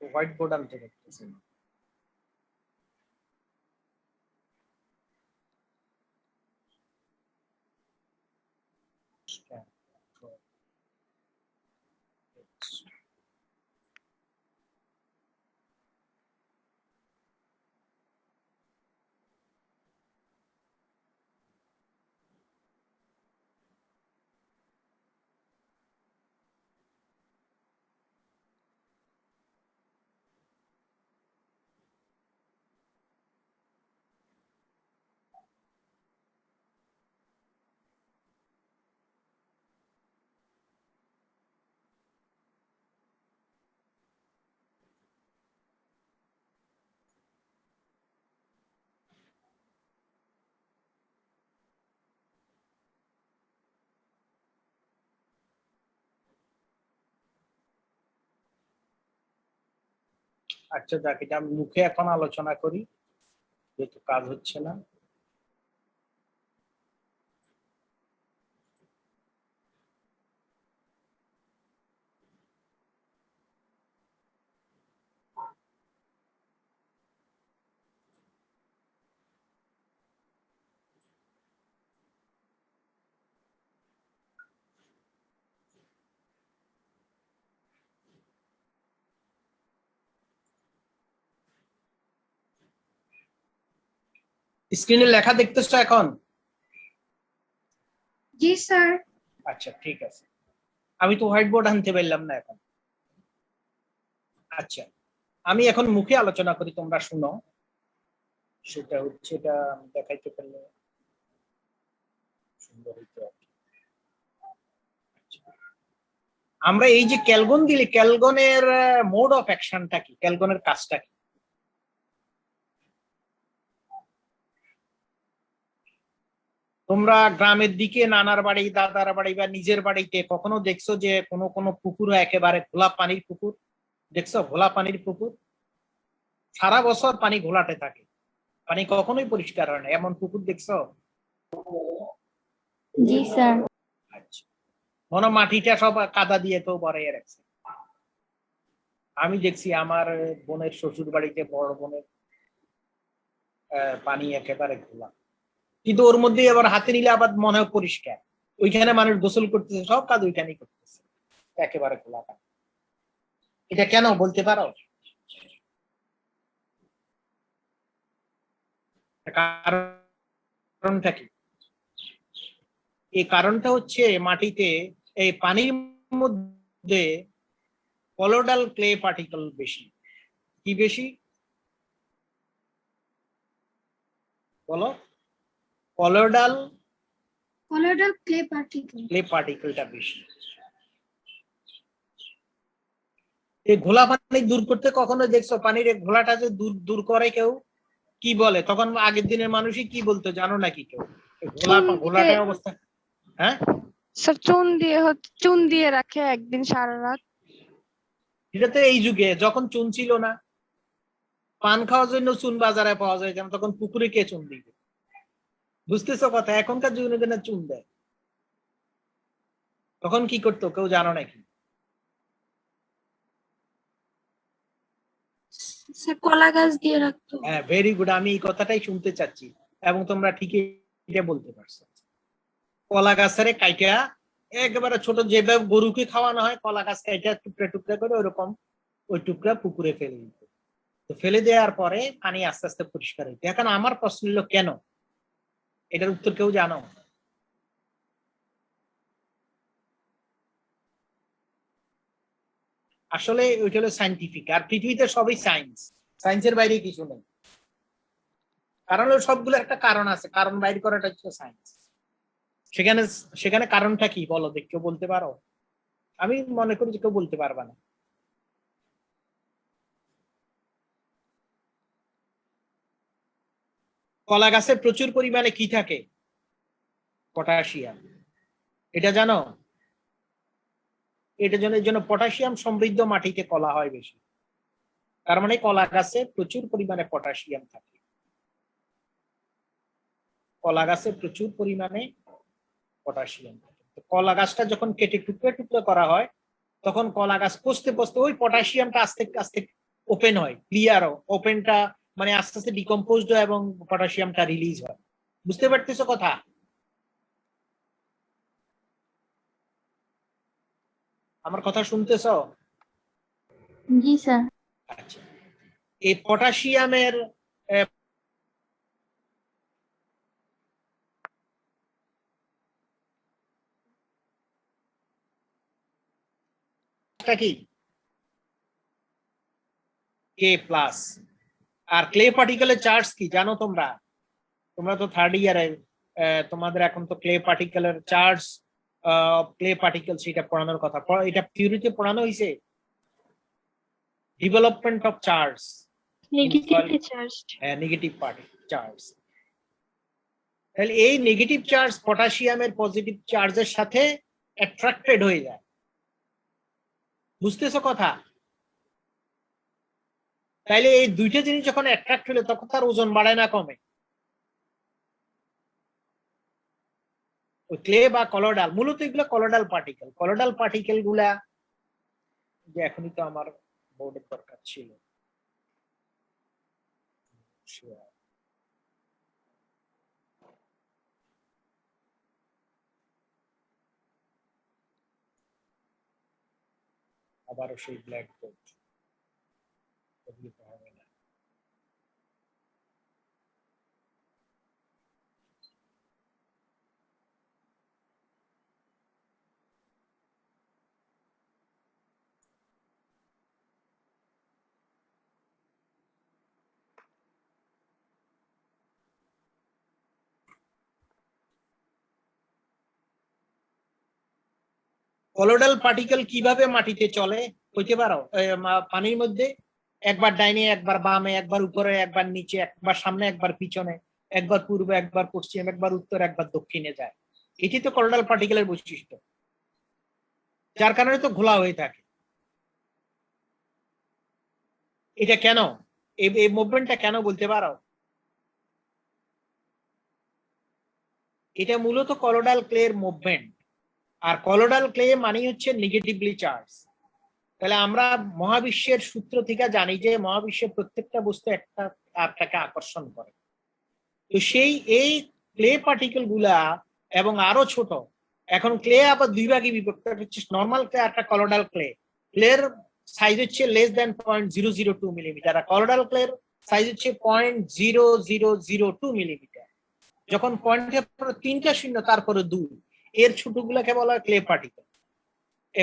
হোয়াইট বোর্ড আনতে পারতেছি না। আচ্ছা যাক, এটা আমি মুখে এখন আলোচনা করি যেহেতু কাজ হচ্ছে না। স্ক্রিনে লেখা দেখতেছো এখন? জি স্যার। আচ্ছা ঠিক আছে, আমি তো হোয়াইট বোর্ড আনতে পারলাম না এখন। আচ্ছা, আমি এখন মুখে আলোচনা করি, তোমরা শুনো। সেটা হচ্ছে, এটা আমি দেখাইতে পারলে সুন্দর হইতো আর কি। আচ্ছা, আমরা এই যে ক্যালগন দিলে, ক্যালগনের মোড অফ অ্যাকশনটা কি, ক্যালগনের কাজটা কি? তোমরা গ্রামের দিকে নানার বাড়ি, দাদার বাড়ি বা নিজের বাড়িতে কখনো দেখছো যে কোনো কোনো পুকুর একেবারে ঘোলা পানির পুকুর দেখছো? ঘোলা পানির পুকুর সারা বছর পানি ঘোলাটে থাকে, পানি কখনোই পরিষ্কার হয় না, এমন পুকুর দেখছো? জি স্যার। আচ্ছা, মনে হয় মাটিটা সব কাদা দিয়ে তো ভরাইয়া রাখছে। আমি দেখছি আমার বোনের শ্বশুর বাড়িতে, বড় বোনের পানি একেবারে ঘোলা, কিন্তু ওর মধ্যে আবার হাতে নিলে আবার মনে হয় পরিষ্কার। ওইখানে মানুষ গোসল করতেছে, সব কাজ ওইখানেই করতেছে, একেবারে খোলা পানি। এটা কেন বলতে পারো? কারণটা কি? এই কারণটা হচ্ছে মাটিতে এই পানির মধ্যে কলোডাল ক্লে পার্টিকেল বেশি। কি বেশি বলো? কলোডাল ক্লে পার্টিকেলটা বেশি। এই ঘোলা পানি দূর করতে কখনো দেখছো পানির এই ঘোলাটা যে দূর দূর করে কেউ কি বলে? তখন আগের দিনের মানুষই কি বলতো জানো নাকি কেউ? ঘোলাটা অবস্থা, হ্যাঁ স্যার চুন দিয়ে রাখে একদিন সারা রাত। এটা তো এই যুগে, যখন চুন ছিল না, পান খাওয়ার জন্য চুন বাজারে পাওয়া যায়, যেন তখন পুকুরে কে চুন দিবে? বুঝতেছো কথা? এখনকার যুগে না চুন দেয়, তখন কি করতো কেউ জানো নাকি? স্যার কলা গাছ দিয়ে রাখতো। হ্যাঁ, ভেরি গুড, আমি এই কথাটাই শুনতে চাচ্ছি এবং তোমরা ঠিকই এটা বলতে পারছো। কলা গাছের কাইটা একেবারে ছোট, যেভাবে গরুকে খাওয়ানো হয়, কলা গাছ কাইটা টুকরা টুকরা করে ওরকম ওই টুকরা পুকুরে ফেলে দিত। তো ফেলে দেওয়ার পরে পানি আস্তে আস্তে পরিষ্কার হইতো। এখন আমার প্রশ্ন হলো কেন? এটার উত্তর কেউ জানো? আসলে ওইটা হলো সাইন্টিফিক, আর পৃথিবীতে সবই সায়েন্স, সায়েন্সের বাইরে কিছু নেই। কারণ হলো সবগুলো একটা কারণ আছে, কারণ বাইর করাটা হচ্ছে সায়েন্স। সেখানে সেখানে কারণটা কি বলো দেখ, কেউ বলতে পারো? আমি মনে করি যে কেউ বলতে পারবা না। কলা গাছে প্রচুর পরিমাণে কি থাকে? পটাশিয়াম। এটা জানো? এটার জন্য পটাশিয়াম সমৃদ্ধ মাটিতে কলা হয় বেশি। তার মানে কলা গাছে প্রচুর পরিমাণে পটাশিয়াম থাকে। কলা গাছে প্রচুর পরিমাণে পটাশিয়াম থাকে। কলা গাছটা যখন কেটে টুকরো টুকরো করা হয়, তখন কলা গাছ পচতে পচতে ওই পটাশিয়ামটা আস্তে আস্তে ওপেন হয়, ক্লিয়ার ওপেনটা, মানে আস্তে আস্তে ডিকম্পোজড হয় এবং পটাশিয়ামটা রিলিজ হয়। বুঝতে পারতেছো কথা? আমার কথা শুনতেছো? জি স্যার। আচ্ছা, এই পটাশিয়ামের কি? K plus. আর ক্লে পার্টিকেলের চার্জ কি জানো তোমরা? তোমরা তো থার্ড ইয়ারে, তোমাদের এখন তো ক্লে পার্টিকেলের চার্জ, ক্লে পার্টিকেল সেটা পড়ানোর কথা। এটা থিওরিতে পড়ানো হয়েছে, development of charge, negatively charged. Negative charge. তাহলে এই নেগেটিভ চার্জ পটাশিয়ামের পজিটিভ চার্জের সাথে অ্যাট্রাক্টেড হয়ে যায়। বুঝতেছো কথা? তাইলে এই দুইটা জিনিস যখন অ্যাট্রাক্ট হলে তখন তার ওজন বাড়ে না কমে? ক্লে বা কলোডাল, মূলত এগুলো কলোডাল পার্টিকেল। কলোডাল পার্টিকেল গুলা, যে এখনই তো আমার বোর্ডের দরকার ছিল, আবারও সেই ব্ল্যাক বোর্ড হবে না। কলোডাল পার্টিকেল কিভাবে মাটিতে চলে হইতে পারো? পানির মধ্যে একবার ডাইনে, একবার বামে, একবার উপরে, একবার নিচে, একবার সামনে, একবার পিছনে, একবার পূর্বে, একবার পশ্চিম, একবার উত্তর, একবার দক্ষিণে যায়। এটি তো কলোডাল পার্টিকেলের বৈশিষ্ট্য, যার কারণে তো ঘোলা হয়ে থাকে। এটা কেন, এই মুভমেন্টটা কেন বলতে পারো? এটা মূলত কলোডাল ক্লের মুভমেন্ট। আর কলোডাল ক্লে মানে হচ্ছে নেগেটিভলি চার্জ। তাহলে আমরা মহাবিশ্বের সূত্র থেকে জানি যে মহাবিশ্বের প্রত্যেকটা বস্তু একটা আরটাকে আকর্ষণ করে। তো সেই এই ক্লে পার্টিকেল গুলা এবং আরো ছোট, এখন ক্লে আবার দুই ভাগে বিভক্ত, হচ্ছে নর্মাল ক্লে, একটা কলোডাল ক্লে। ক্লের সাইজ হচ্ছে <0.002 মিলিমিটার, আর কলোডাল ক্লের সাইজ হচ্ছে 0.0002 মিলিমিটার। যখন পয়েন্টের পরে 3টা শূন্য তারপরে 2, এর ছোটগুলোকে বলা হয় ক্লে পার্টিকেল,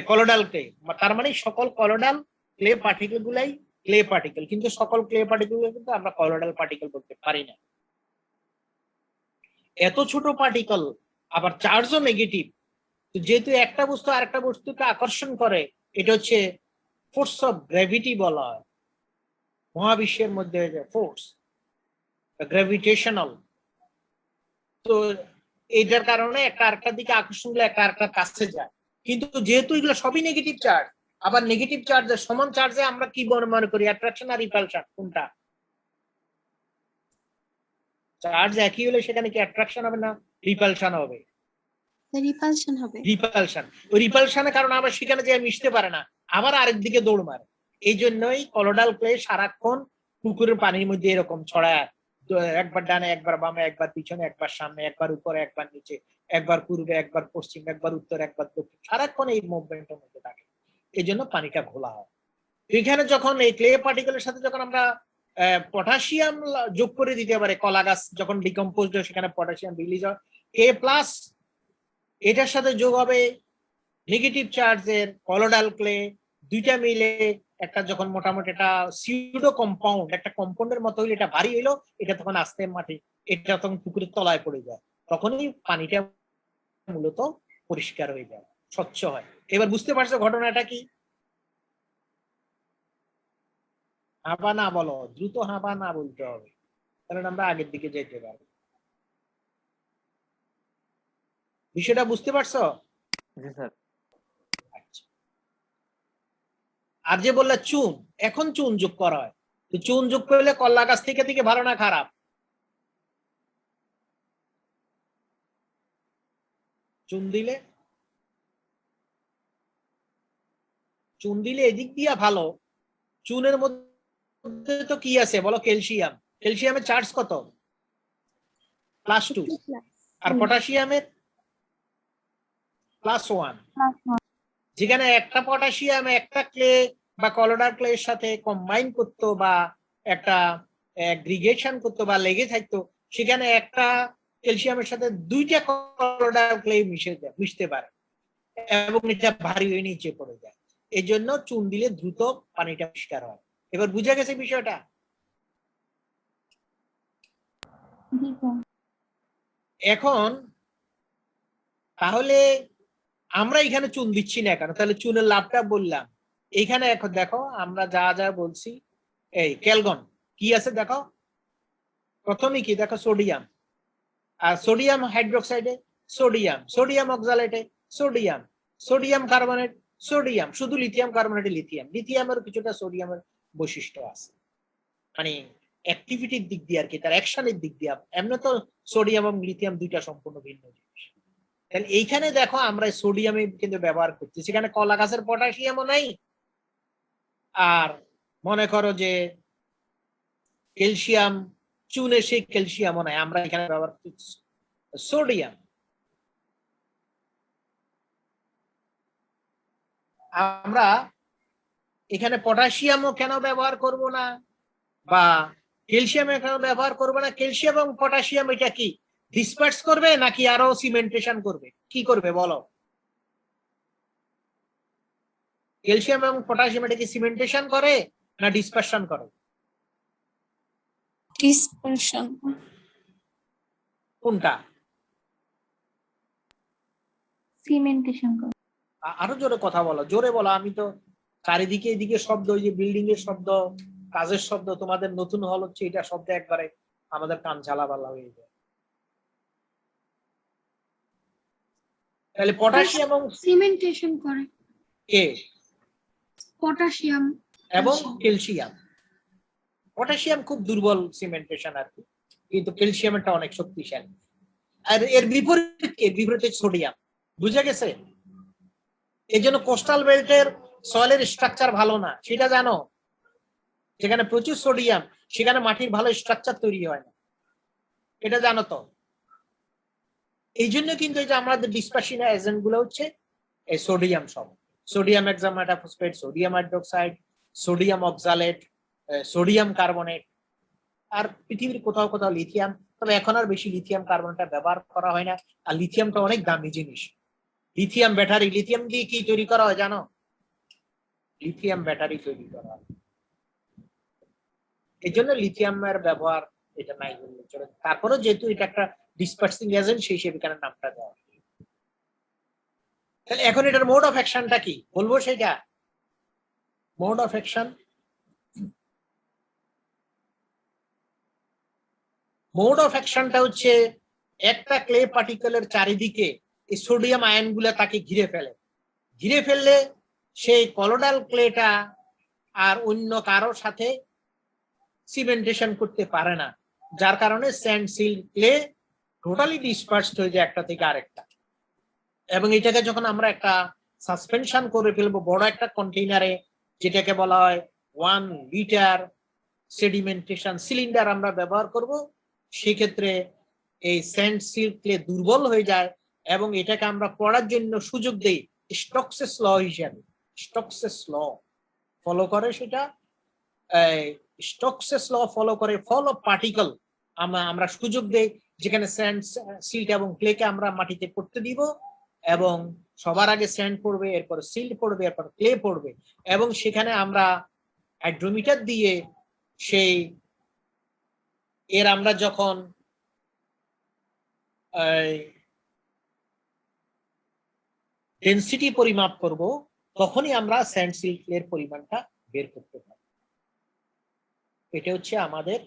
কলোডাল ক্লে। তার মানে সকল কলোডাল ক্লে পার্টিকেল গুলাই ক্লে পার্টিকেল, কিন্তু সকল ক্লে পার্টিকেল কিন্তু আমরা কলোডাল পার্টিকেল বলতে পারি না। এত ছোট পার্টিকেল, আবার চার্জও নেগেটিভ। যেহেতু একটা বস্তু আরেকটা বস্তুকে আকর্ষণ করে, এটা হচ্ছে ফোর্স অফ গ্র্যাভিটি বলা হয়। মহাবিশ্বের মধ্যে যে ফোর্স গ্র্যাভিটেশনাল, তো এটার কারণে একটা আরেকটার দিকে আকর্ষণ গুলো একটা আরেকটার কাছে যায়। কিন্তু যেহেতু এগুলো সবই নেগেটিভ চার্জ, আবার নেগেটিভ চার্জে সমান চার্জে আমরা কি মনে করি, অ্যাট্রাকশন আর রিপালশন কোনটা? চার্জ একই হলে সেখানে কি অ্যাট্রাকশন হবে না রিপালশন হবে? রিপালশন হবে। রিপালশন। ওই রিপালশনের কারণে আবার সেখানে যে মিশতে পারে না, আবার আরেক দিকে দৌড় মারে। এই জন্যই কলোডাল ক্লে সারাক্ষণ পুকুরের পানির মধ্যে এরকম ছড়ায়, একবার ডানে, একবার বামে, একবার পিছনে, একবার সামনে, একবার উপরে, একবার নিচে, একবার পূর্বে, একবার পশ্চিম, একবার উত্তর, একবার দক্ষিণ, সারাক্ষণ এই মুভমেন্টের মধ্যে থাকে। এই জন্য পানিটা ঘোলা হয়। এখানে যখন এই ক্লে পার্টিকেলের সাথে যখন আমরা পটাশিয়াম যোগ করে দিতে পারে, কলা গাছ যখন ডিকম্পোজড হয় সেখানে পটাশিয়াম রিলিজ হয় K+, এটার সাথে যোগ হবে নেগেটিভ চার্জের কলোডাল ক্লে, দুইটা মিলে একটা যখন মোটামুটি একটা সিউডো কম্পাউন্ড, একটা কম্পাউন্ডের মতো হইলে এটা ভারী হইলো, এটা তখন আস্তে মাটি, এটা তখন পুকুরের তলায় পড়ে যায়, তখনই পানিটা মূলত পরিষ্কার হয়ে যায়, স্বচ্ছ হয়। এবার বুঝতে পারছো ঘটনাটা কি? হাবা না বলো, দ্রুত হাবা না বলতে হবে, তাহলে আমরা আগের দিকে যেতে পারবো। বিষয়টা বুঝতে পারছো? জি স্যার। আচ্ছা, আর যে বললে চুন, এখন চুন যোগ করা হয়, তো চুন যোগ করলে কলা গাছ থেকে ভালো না খারাপ? চুন দিলে এদিক দিয়া ভালো, চুনের মধ্যে তো কি আছে বলো? ক্যালসিয়াম, ক্যালসিয়ামের চার্জ কত? +2, আর পটাশিয়ামের +1। যেখানে একটা পটাশিয়াম একটা ক্লে বা কলোডার ক্লে এর সাথে কম্বাইন করতো বা একটা অ্যাগ্রিগেশন করতো বা লেগে থাকতো, সেখানে একটা ক্যালসিয়ামের সাথে দুইটা কলোডার ক্লে মিশতে পারে এবং এটা ভারী হয়ে নিচে পড়ে যায়। এই জন্য চুন দিলে দ্রুত পানিটা পরিষ্কার হয়। এবার বুঝা গেছে বিষয়টা? জি স্যার। এখন তাহলে আমরা এখানে চুন দিচ্ছি না কেন? তাহলে চুনের লাভটা বললাম। এখানে এখন দেখো আমরা যা যা বলছি, এই ক্যালগন কি আছে দেখো, প্রথমে কি দেখো? সোডিয়াম, আর সোডিয়াম হাইড্রোক্সাইডে সোডিয়াম, সোডিয়াম অক্সালেটে সোডিয়াম, সোডিয়াম কার্বনেট সোডিয়াম, শুধু লিথিয়াম কার্বনেটে লিথিয়াম, লিথিয়ামের কিছুটা সোডিয়ামের বৈশিষ্ট্য আছে, মানে অ্যাক্টিভিটির দিক দিয়ে আর কি, তার অ্যাকশনের দিক দিয়ে। এমনি তো সোডিয়াম এবং লিথিয়াম দুইটা সম্পূর্ণ ভিন্ন জিনিস। তাহলে এইখানে দেখো আমরা সোডিয়ামে কিন্তু ব্যবহার করছি, সেখানে কলা গাছের পটাশিয়ামও নাই, আর মনে করো যে ক্যালসিয়াম, চুনে সেই ক্যালসিয়ামও নাই, আমরা এখানে ব্যবহার করছি সোডিয়াম। আমরা এখানে পটাশিয়ামও কেন ব্যবহার করব না বা ক্যালসিয়াম কেন ব্যবহার করব না? ক্যালসিয়াম এবং পটাশিয়াম এটা কি ডিসপার্স করবে নাকি আরো সিমেন্টেশন করবে? কি করবে বলো? ক্যালসিয়াম এবং পটাশিয়াম এটা কি সিমেন্টেশন করে না ডিসপারশন করে? ডিসপারশন। কোনটা? সিমেন্টেশন করে। আরো জোরে কথা বলো, জোরে বলো, আমি তো চারিদিকে এদিকে শব্দ, ওই যে বিল্ডিং এর শব্দ, কাজের শব্দ, তোমাদের নতুন হল হচ্ছে, এটা শব্দ একবারে আমাদের কান ঝালাপালা হয়ে যায়। তাহলে পটাশিয়াম এবং সিমেন্টেশন করে কে? পটাশিয়াম এবং ক্যালসিয়াম। পটাশিয়াম খুব দুর্বল সিমেন্টেশন আর কি, কিন্তু ক্যালসিয়ামটা অনেক শক্তিশালী। আর এর বিপরীতে সোডিয়াম। বুঝা গেছে? এই জন্য কোস্টাল বেল্টের সয়েলের স্ট্রাকচার ভালো না, সেটা জানো? যেখানে প্রচুর সোডিয়াম সেখানে মাটির ভালো স্ট্রাকচার তৈরি হয় না, এটা জানো তো? এই জন্য কিন্তু এই যে আমাদের ডিসপারশন এজেন্ট গুলো হচ্ছে এই সোডিয়াম, সব sodium hexametaphosphate, sodium hydroxide, sodium oxalate, sodium carbonate, আর পৃথিবীর কোথাও কোথাও লিথিয়াম, তবে এখন আর বেশি লিথিয়াম কার্বনেটটা ব্যবহার করা হয় না। আর লিথিয়ামটা অনেক দামি জিনিস। লিথিয়াম ব্যাটারি, লিথিয়াম দিয়ে কি তৈরি করা হয় জানো? লিথিয়াম ব্যাটারি তৈরি করা হয়। এই জন্য লিথিয়ামের ব্যবহার এটা নাই বললে চলে। তারপরেও যেহেতু এটা একটা ডিসপার্সিং এজেন্ট, সেই হিসেবে এখানে নামটা দেওয়া। তাহলে এখন এটার মোড অফ অ্যাকশনটা কি বলবো? সেটা mode of action, mode of অ্যাকশনটা হচ্ছে একটা ক্লে পার্টিকেলের চারিদিকে এই সোডিয়াম আয়ন গুলা তাকে ঘিরে ফেলে, ঘিরে ফেললে সেই কলোডাল ক্লেটা আর অন্য কারোর সাথে সিমেন্টেশন করতে পারে না, যার কারণে sand silt clay totally dispersed হয়ে যায় একটা থেকে আরেকটা। এবং এটাকে যখন আমরা একটা সাসপেনশন করে ফেলবো বড় একটা কন্টেইনারে, যেটাকে বলা হয় 1 লিটার সেডিমেন্টেশন সিলিন্ডার আমরা ব্যবহার করব, সেক্ষেত্রে এই স্যান্ড সিল ক্লে দুর্বল হয়ে যায় এবং এটাকে আমরা পড়ার জন্য সুযোগ দেই স্টোকসেস ল হিসাবে। স্টোকসেস ল ফলো করে সেটা স্টোকসেস ল ফলো করে ফল অফ পার্টিকেল আমরা সুযোগ দেই, যেখানে স্যান্ড, সিল্ট এবং ক্লেকে আমরা মাটিতে পড়তে দিব, এবং সবার আগে স্যান্ড পড়বে, এরপর সিল্ট পড়বে, এরপর ক্লে পড়বে, এবং সেখানে আমরা হাইড্রোমিটার দিয়ে সেই আমরা যখন ডেনসিটি পরিমাপ করব, তখনই আমরা স্যান্ড, সিল্ট, ক্লের পরিমাণটা বের করতে পারব। এটা হচ্ছে আমাদের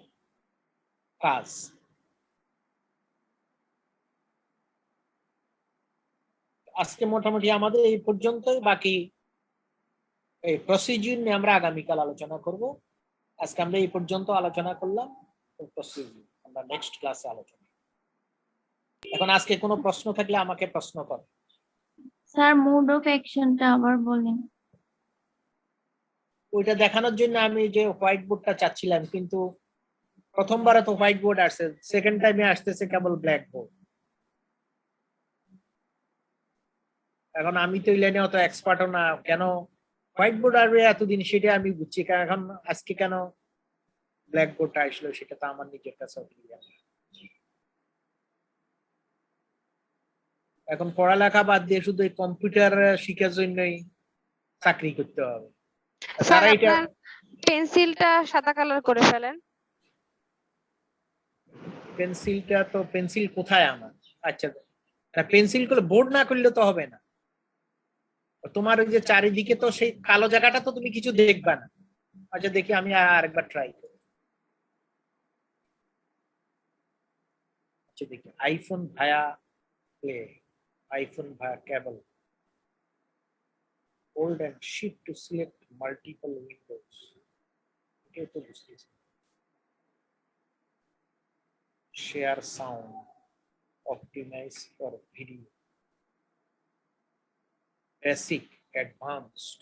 কাজ। আজকে মোটামুটি আমাদের এই পর্যন্তই। বাকি এই প্রসিডিউর নিয়ে আমরা আগামীকাল আলোচনা করব। আজকে আমরা এই পর্যন্ত আলোচনা করলাম, প্রসিডিউর আমরা নেক্সট ক্লাসে আলোচনা। এখন আজকে কোনো প্রশ্ন থাকলে আমাকে প্রশ্ন করো। স্যার মোড অফ অ্যাকশনটা আবার বলেন। ওইটা দেখানোর জন্য আমি যে হোয়াইট বোর্ডটা চাচ্ছিলাম, কিন্তু প্রথমবারে তো হোয়াইট বোর্ড আসছে, সেকেন্ড টাইমে আসতেছে কেবল ব্ল্যাক বোর্ড। এখন আমি তো এই লাইনে অত এক্সপার্টও না, কেন হোয়াইট বোর্ড আসবে এতদিন সেটা আমি বুঝছি, এখন আজকে কেন ব্ল্যাক বোর্ডটা আসলো সেটা তো আমার নিজের কাছে ক্লিয়ার না। এখন পড়ালেখা বাদ দিয়ে শুধু এই কম্পিউটার শিখার জন্যই চাকরি করতে হবে। স্যার যারা এটা আপনার পেন্সিলটা সাদা কালার করে ফেলেন। পেন্সিলটা তো পেন্সিল কোথায় আমার? আচ্ছা, পেন্সিল করে বোর্ড না করলে তো হবে না। তোমার ওই যে চারিদিকে তো সেই কালো জায়গাটা তো তুমি কিছু দেখবা না। আচ্ছা দেখি আমি আরেকবার ট্রাই করি। আচ্ছা দেখি, iPhone via play, iPhone via cable, hold and shift to select multiple windows. এটা তো বুঝতেছি। Share sound, optimize for video, basic, advanced.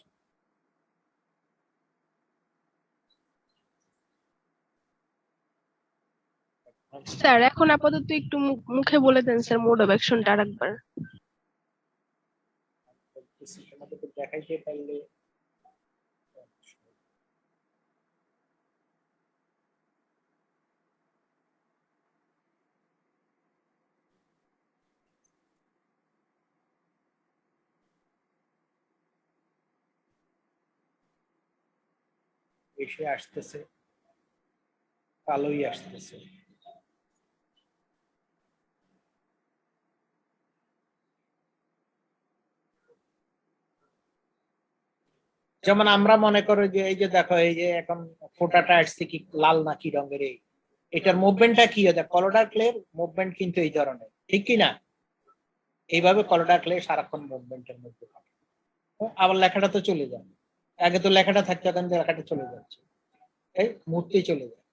Sir এখন আপাতত একটু মুখে বলে দেন স্যার মোড অফ অ্যাকশনটা আরেকবার। তোমাদেরকে দেখাইতে পারলে এসে আসতেছে, কালোই আসতেছে। যেমন আমরা মনে করো যে এই যে দেখো, এই যে এখন ফোটাটা আসছে কি লাল না কি রঙের, এটার মুভমেন্টটা কি হয়? কলোডার ক্লের মুভমেন্ট কিন্তু এই ধরনের, ঠিক কি না? এইভাবে কলোডার ক্লে সারাক্ষণ মুভমেন্টের মধ্যে থাকে। আবার লেখাটা তো চলে যায়, আগে তো লেখাটা থাকতো, এখন লেখাটা চলে যাচ্ছে, এই মুহূর্তেই চলে যায়।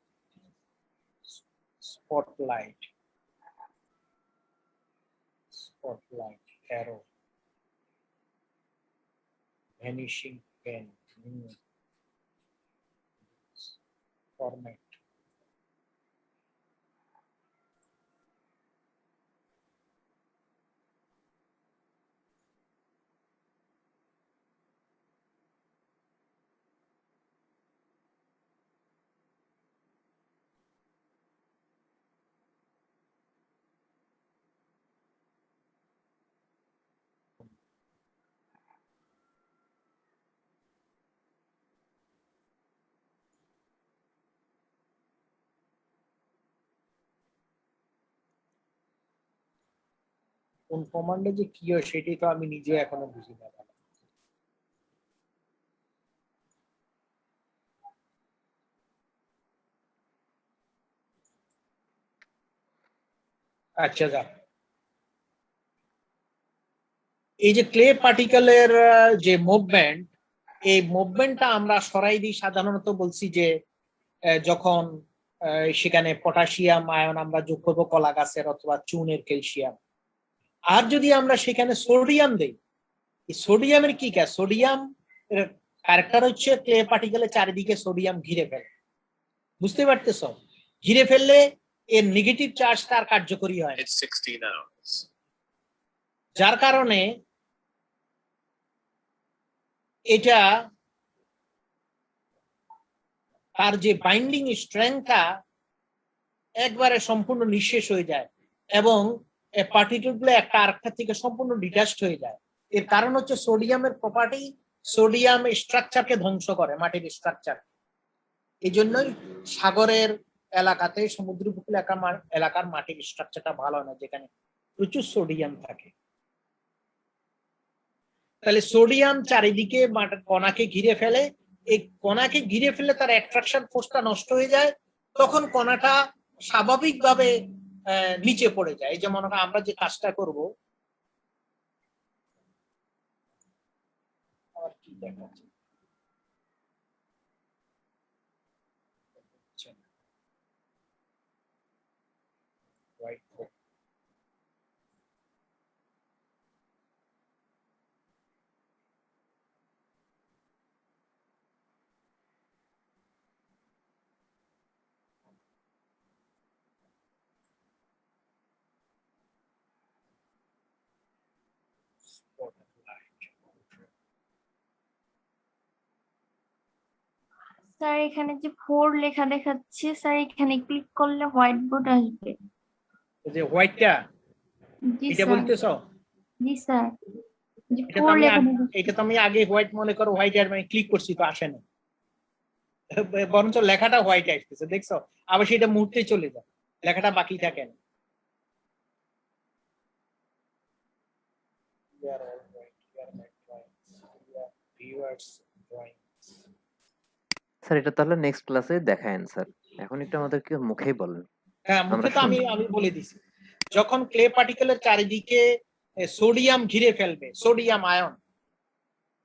Spotlight, spotlight, arrow, vanishing pen, format. কোন কমান্ডে যে কি হয় সেটাই তো আমি নিজে এখনো বুঝি না। আচ্ছা যাক, এই যে ক্লে পার্টিকেলের যে মুভমেন্ট, এই মুভমেন্টটা আমরা সরাই দিই সাধারণত বলছি যে যখন সেখানে পটাশিয়াম আয়ন আমরা যোগ করবো কলা গাছের অথবা চুনের ক্যালসিয়াম, আর যদি আমরা সেখানে সোডিয়াম দেই, সোডিয়ামের কি কাজ? সোডিয়াম ক্যারেক্টার হচ্ছে ক্লে পার্টিকেলের চারিদিকে সোডিয়াম ঘিরে ফেলে, বুঝতে পারতেছ? ঘিরে ফেললে এর নেগেটিভ চার্জ তার কার্যকরী হয়, যার কারণে এটা তার যে বাইন্ডিং স্ট্রেংথটা একবারে সম্পূর্ণ নিঃশেষ হয়ে যায় এবং পার্টিকেল গুলো একটা আরেকটা থেকে সম্পূর্ণ ডিটাচড হয়ে যায়। এর কারণ হচ্ছে সোডিয়ামের প্রপার্টি, সোডিয়াম স্ট্রাকচারকে ধ্বংস করে, মাটির স্ট্রাকচার। এই জন্যই সাগরের এলাকাতে, সমুদ্র উপকূল এলাকার মাটির স্ট্রাকচারটা ভালো না, যেখানে প্রচুর সোডিয়াম থাকে। তাহলে সোডিয়াম চারিদিকে কণাকে ঘিরে ফেলে, এই কণাকে ঘিরে ফেলে তার অ্যাট্রাকশন ফোর্সটা নষ্ট হয়ে যায়, তখন কণাটা স্বাভাবিকভাবে নিচে পড়ে যায়। এই যে মনে করেন আমরা যে কাজটা করব, কি দেখাচ্ছে স্যার এখানে যে 4 লেখা দেখাচ্ছে, স্যার এখানে ক্লিক করলে হোয়াইট বোর্ড আসবে। যে হোয়াইটটা, জি এটা স্যার। বলতেছো? জি স্যার, যে এটা তো 4 আমি লেখা দেখাচ্ছে। এটা তো আমি আগে হোয়াইট মনে করো, হোয়াইট আর মানে ক্লিক করছি তো আসে না, বরঞ্চ লেখাটা হোয়াইট আসতেছে, দেখছো? আবার সেটা মুহূর্তে চলে যায়, লেখাটা বাকি থাকে না। স্যার এটা তাহলে নেক্সট ক্লাসে দেখায়েন স্যার, এখন একটু আমাদেরকে মুখেই বলেন। হ্যাঁ, মুখে আমরা তো শুনি। আমি বলে দিছি। যখন ক্লে পার্টিকেলের চারিদিকে সোডিয়াম ঘিরে ফেলবে, সোডিয়াম আয়ন,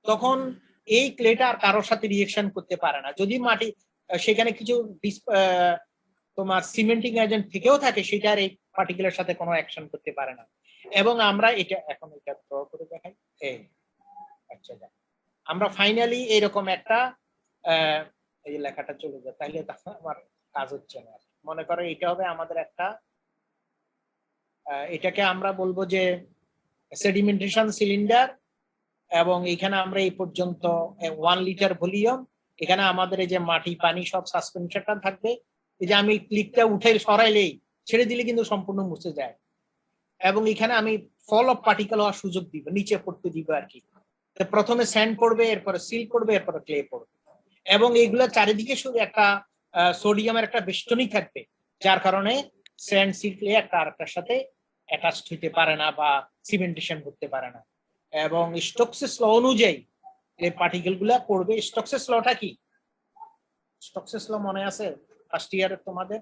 তখন এই ক্লেটা আর কারোর সাথে রিয়েকশন করতে পারে না। যদি মাটি সেখানে কিছু তোমার সিমেন্টিং এজেন্ট থেকেও থাকে, সেটা আর এই পার্টিকেলের সাথে কোনো অ্যাকশন করতে পারে না। এবং আমরা এটা এখন এটা ড্র করে দেখাই। এই আচ্ছা, আমরা ফাইনালি এরকম একটা এই লেখাটা চলে যায়, তাহলে আমার কাজ হচ্ছে না। মনে করো এটা হবে আমাদের একটা, এটাকে আমরা বলবো যে সেডিমেন্টেশন সিলিন্ডার, এবং এখানে আমরা এই পর্যন্ত 1 লিটার ভলিউম, এখানে আমাদের এই যে মাটি পানি সব সাসপেনশনটা থাকবে। এই যে আমি ক্লিকটা উঠে সরাইলেই, ছেড়ে দিলে কিন্তু সম্পূর্ণ মুছে যায়। এবং এখানে আমি ফল অফ পার্টিকেল হওয়ার সুযোগ দিব, নিচে পড়তে দিব আর কি। প্রথমে স্যান্ড পড়বে, এরপরে সিল পড়বে, এরপরে ক্লে পড়বে, এবং এইগুলো চারিদিকে শুধু একটা সোডিয়ামের একটা বেষ্টনী থাকবে, যার কারণে স্যান্ড, সিল, ক্লে একটা আরেকটার সাথে অ্যাটাচড হতে পারে না বা সিমেন্টেশন করতে পারে না। এবং স্টোকসের ল অনুযায়ী এই পার্টিকেল গুলা পড়বে। স্টোকসের লটা কি? স্টোকসের ল মনে আছে ফার্স্ট ইয়ারে তোমাদের?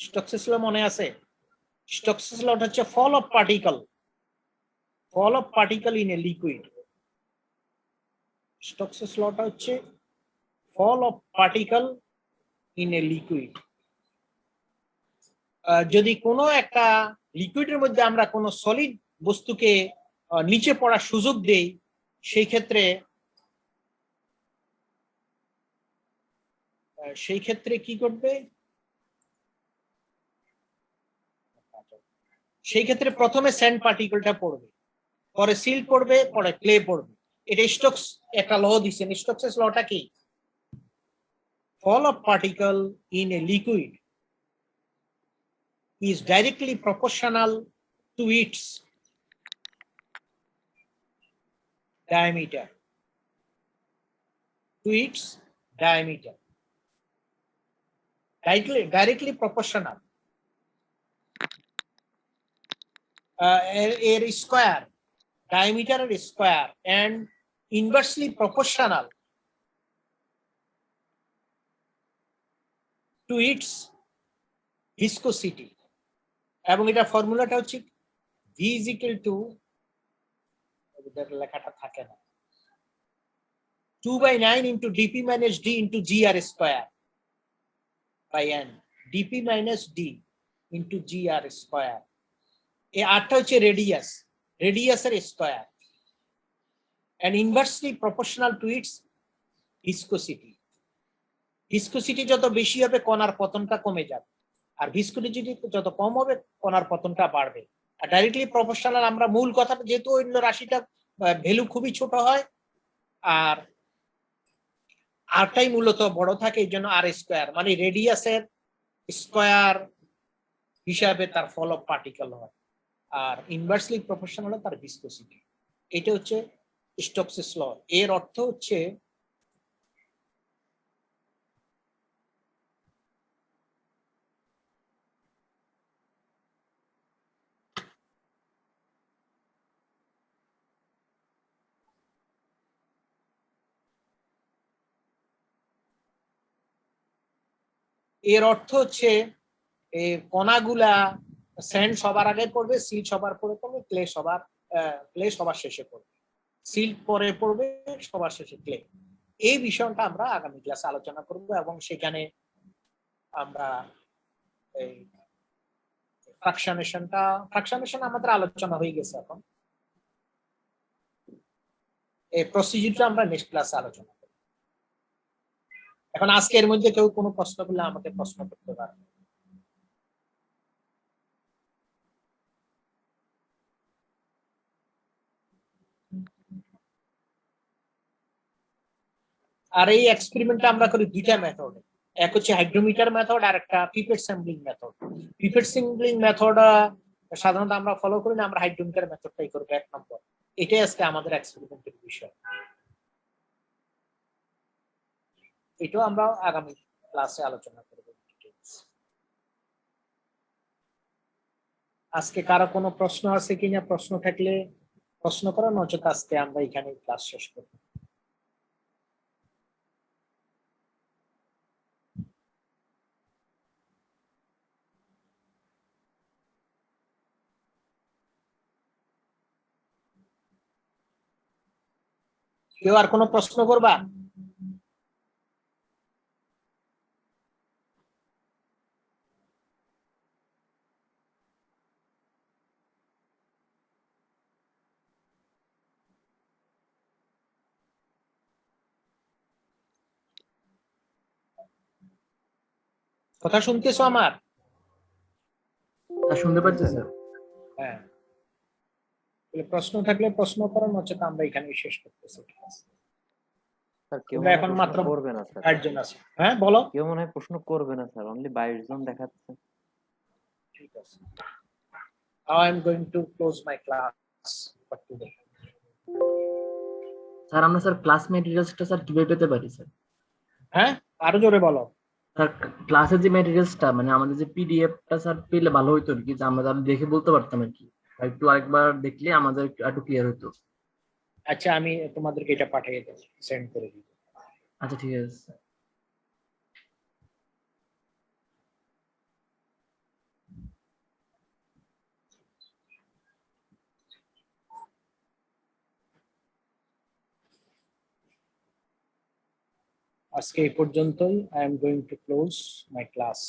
স্টোকসের ল মনে আছে? স্টোকসের লটা হচ্ছে fall of particle, fall of particle in a liquid. স্টোকসের লটা হচ্ছে fall of particle in a liquid. যদি কোনো একটা লিকুইডের মধ্যে আমরা কোনো সলিড বস্তুকে নিচে পড়ার সুযোগ দেই, সেই ক্ষেত্রে কি ঘটবে? সেই ক্ষেত্রে প্রথমে স্যান্ড পার্টিকেলটা পড়বে, পরে সিল পড়বে, পরে ক্লে পড়বে। এটা স্টোকস একটা ল দিচ্ছেন। স্টোকসের লটা কি? fall of particle in a liquid is directly proportional to its diameter. Directly proportional. Air square, diameter square, and inversely proportional to its viscosity. এবং এটা ফর্মুলাটা হচ্ছে v is equal to, লেখাটা থাকে না, 2/9 into dp minus d into gr square by n, dp minus d into gr square. এই আরটা হচ্ছে রেডিয়াস, রেডিয়াসের square, and inversely proportional to its viscosity. Viscosity যত বেশি হবে কণার পতনটা কমে যাবে, আর ভিসকোসিটি যত কম হবে কণার পতনটা বাড়বে। আর ডাইরেক্টলি প্রপোর্শনাল আমরা মূল কথা যেহেতু অন্য রাশিটা ভ্যালু খুবই ছোট হয় আর আরটাই মূলত বড় থাকে, এই জন্য আর স্কোয়ার মানে রেডিয়াসের স্কোয়ার হিসাবে তার ফল অফ পার্টিকেল হয়, আর ইনভার্সলি প্রপোর্শনাল তার ভিসকোসিটি। এটা হচ্ছে স্টোকসের ল। এর অর্থ হচ্ছে এই কণাগুলা স্যান্ড সবার আগে পড়বে, সিল্ট সবার পরে পড়বে, ক্লে সবার শেষে পড়বে, সিল্ট পরে পড়বে, সবার শেষে ক্লে। এই বিষয়টা আমরা আগামী ক্লাসে আলোচনা করব এবং সেখানে আমরা এই ফ্রাকশনেশন আমাদের আলোচনা হয়ে গেছে। এখন এই প্রসিডিউরটা আমরা নেক্সট ক্লাসে আলোচনা করব। এখন আজকে এর মধ্যে কেউ কোনো প্রশ্ন করলে আমাকে প্রশ্ন করতে পারে। আর এই এক্সপেরিমেন্টটা আমরা করি দুইটা মেথডে, এক হচ্ছে হাইড্রোমিটার মেথড আর একটা pipette sampling method. Pipette sampling method সাধারণত আমরা ফলো করি না, আমরা হাইড্রোমিটার মেথডটাই করব 1 নম্বর। এটাই আজকে আমাদের এক্সপেরিমেন্টের বিষয়। এটাও আমরা আগামী ক্লাসে আলোচনা করব। আজকে কারো কোনো প্রশ্ন আছে কিনা? প্রশ্ন থাকলে প্রশ্ন করা, নচেত আজকে আমরা এখানে ক্লাস শেষ করব। কেউ আর কোনো প্রশ্ন করবা? কথা শুনতেছো আমার? শুনতে পাচ্ছি স্যার। হ্যাঁ, প্রশ্ন থাকলে প্রশ্ন করো, নচেত আমরা এখানে শেষ করতেছি। স্যার কেউ তোমরা মনে হয় এখন প্রশ্ন মাত্র করবে না স্যার। 8 জন আছে। হ্যাঁ বলো। কেউ মনে হয় প্রশ্ন করবে না স্যার, অনলি 22 জন দেখাচ্ছে। ঠিক আছে। Now I'm going to close my class for today. Sir আমরা স্যার ক্লাস ম্যাটেরিয়ালসটা স্যার কিভাবে পেতে পারি স্যার? হ্যাঁ, আরো জোরে বলো। স্যার ক্লাসের যে ম্যাটেরিয়ালসটা মানে আমাদের যে পিডিএফটা স্যার পেলে ভালো হতো আর কি, যে আমরা তাহলে দেখে বলতে পারতাম আর কি। একটু আরেকবার দেখলে আমাদের একটু ক্লিয়ার হতো। আচ্ছা, আমি তোমাদেরকে এটা পাঠিয়ে দেব, সেন্ড করে দিব। আচ্ছা ঠিক আছে স্যার। আজকে এই পর্যন্তই। I am going to close my class.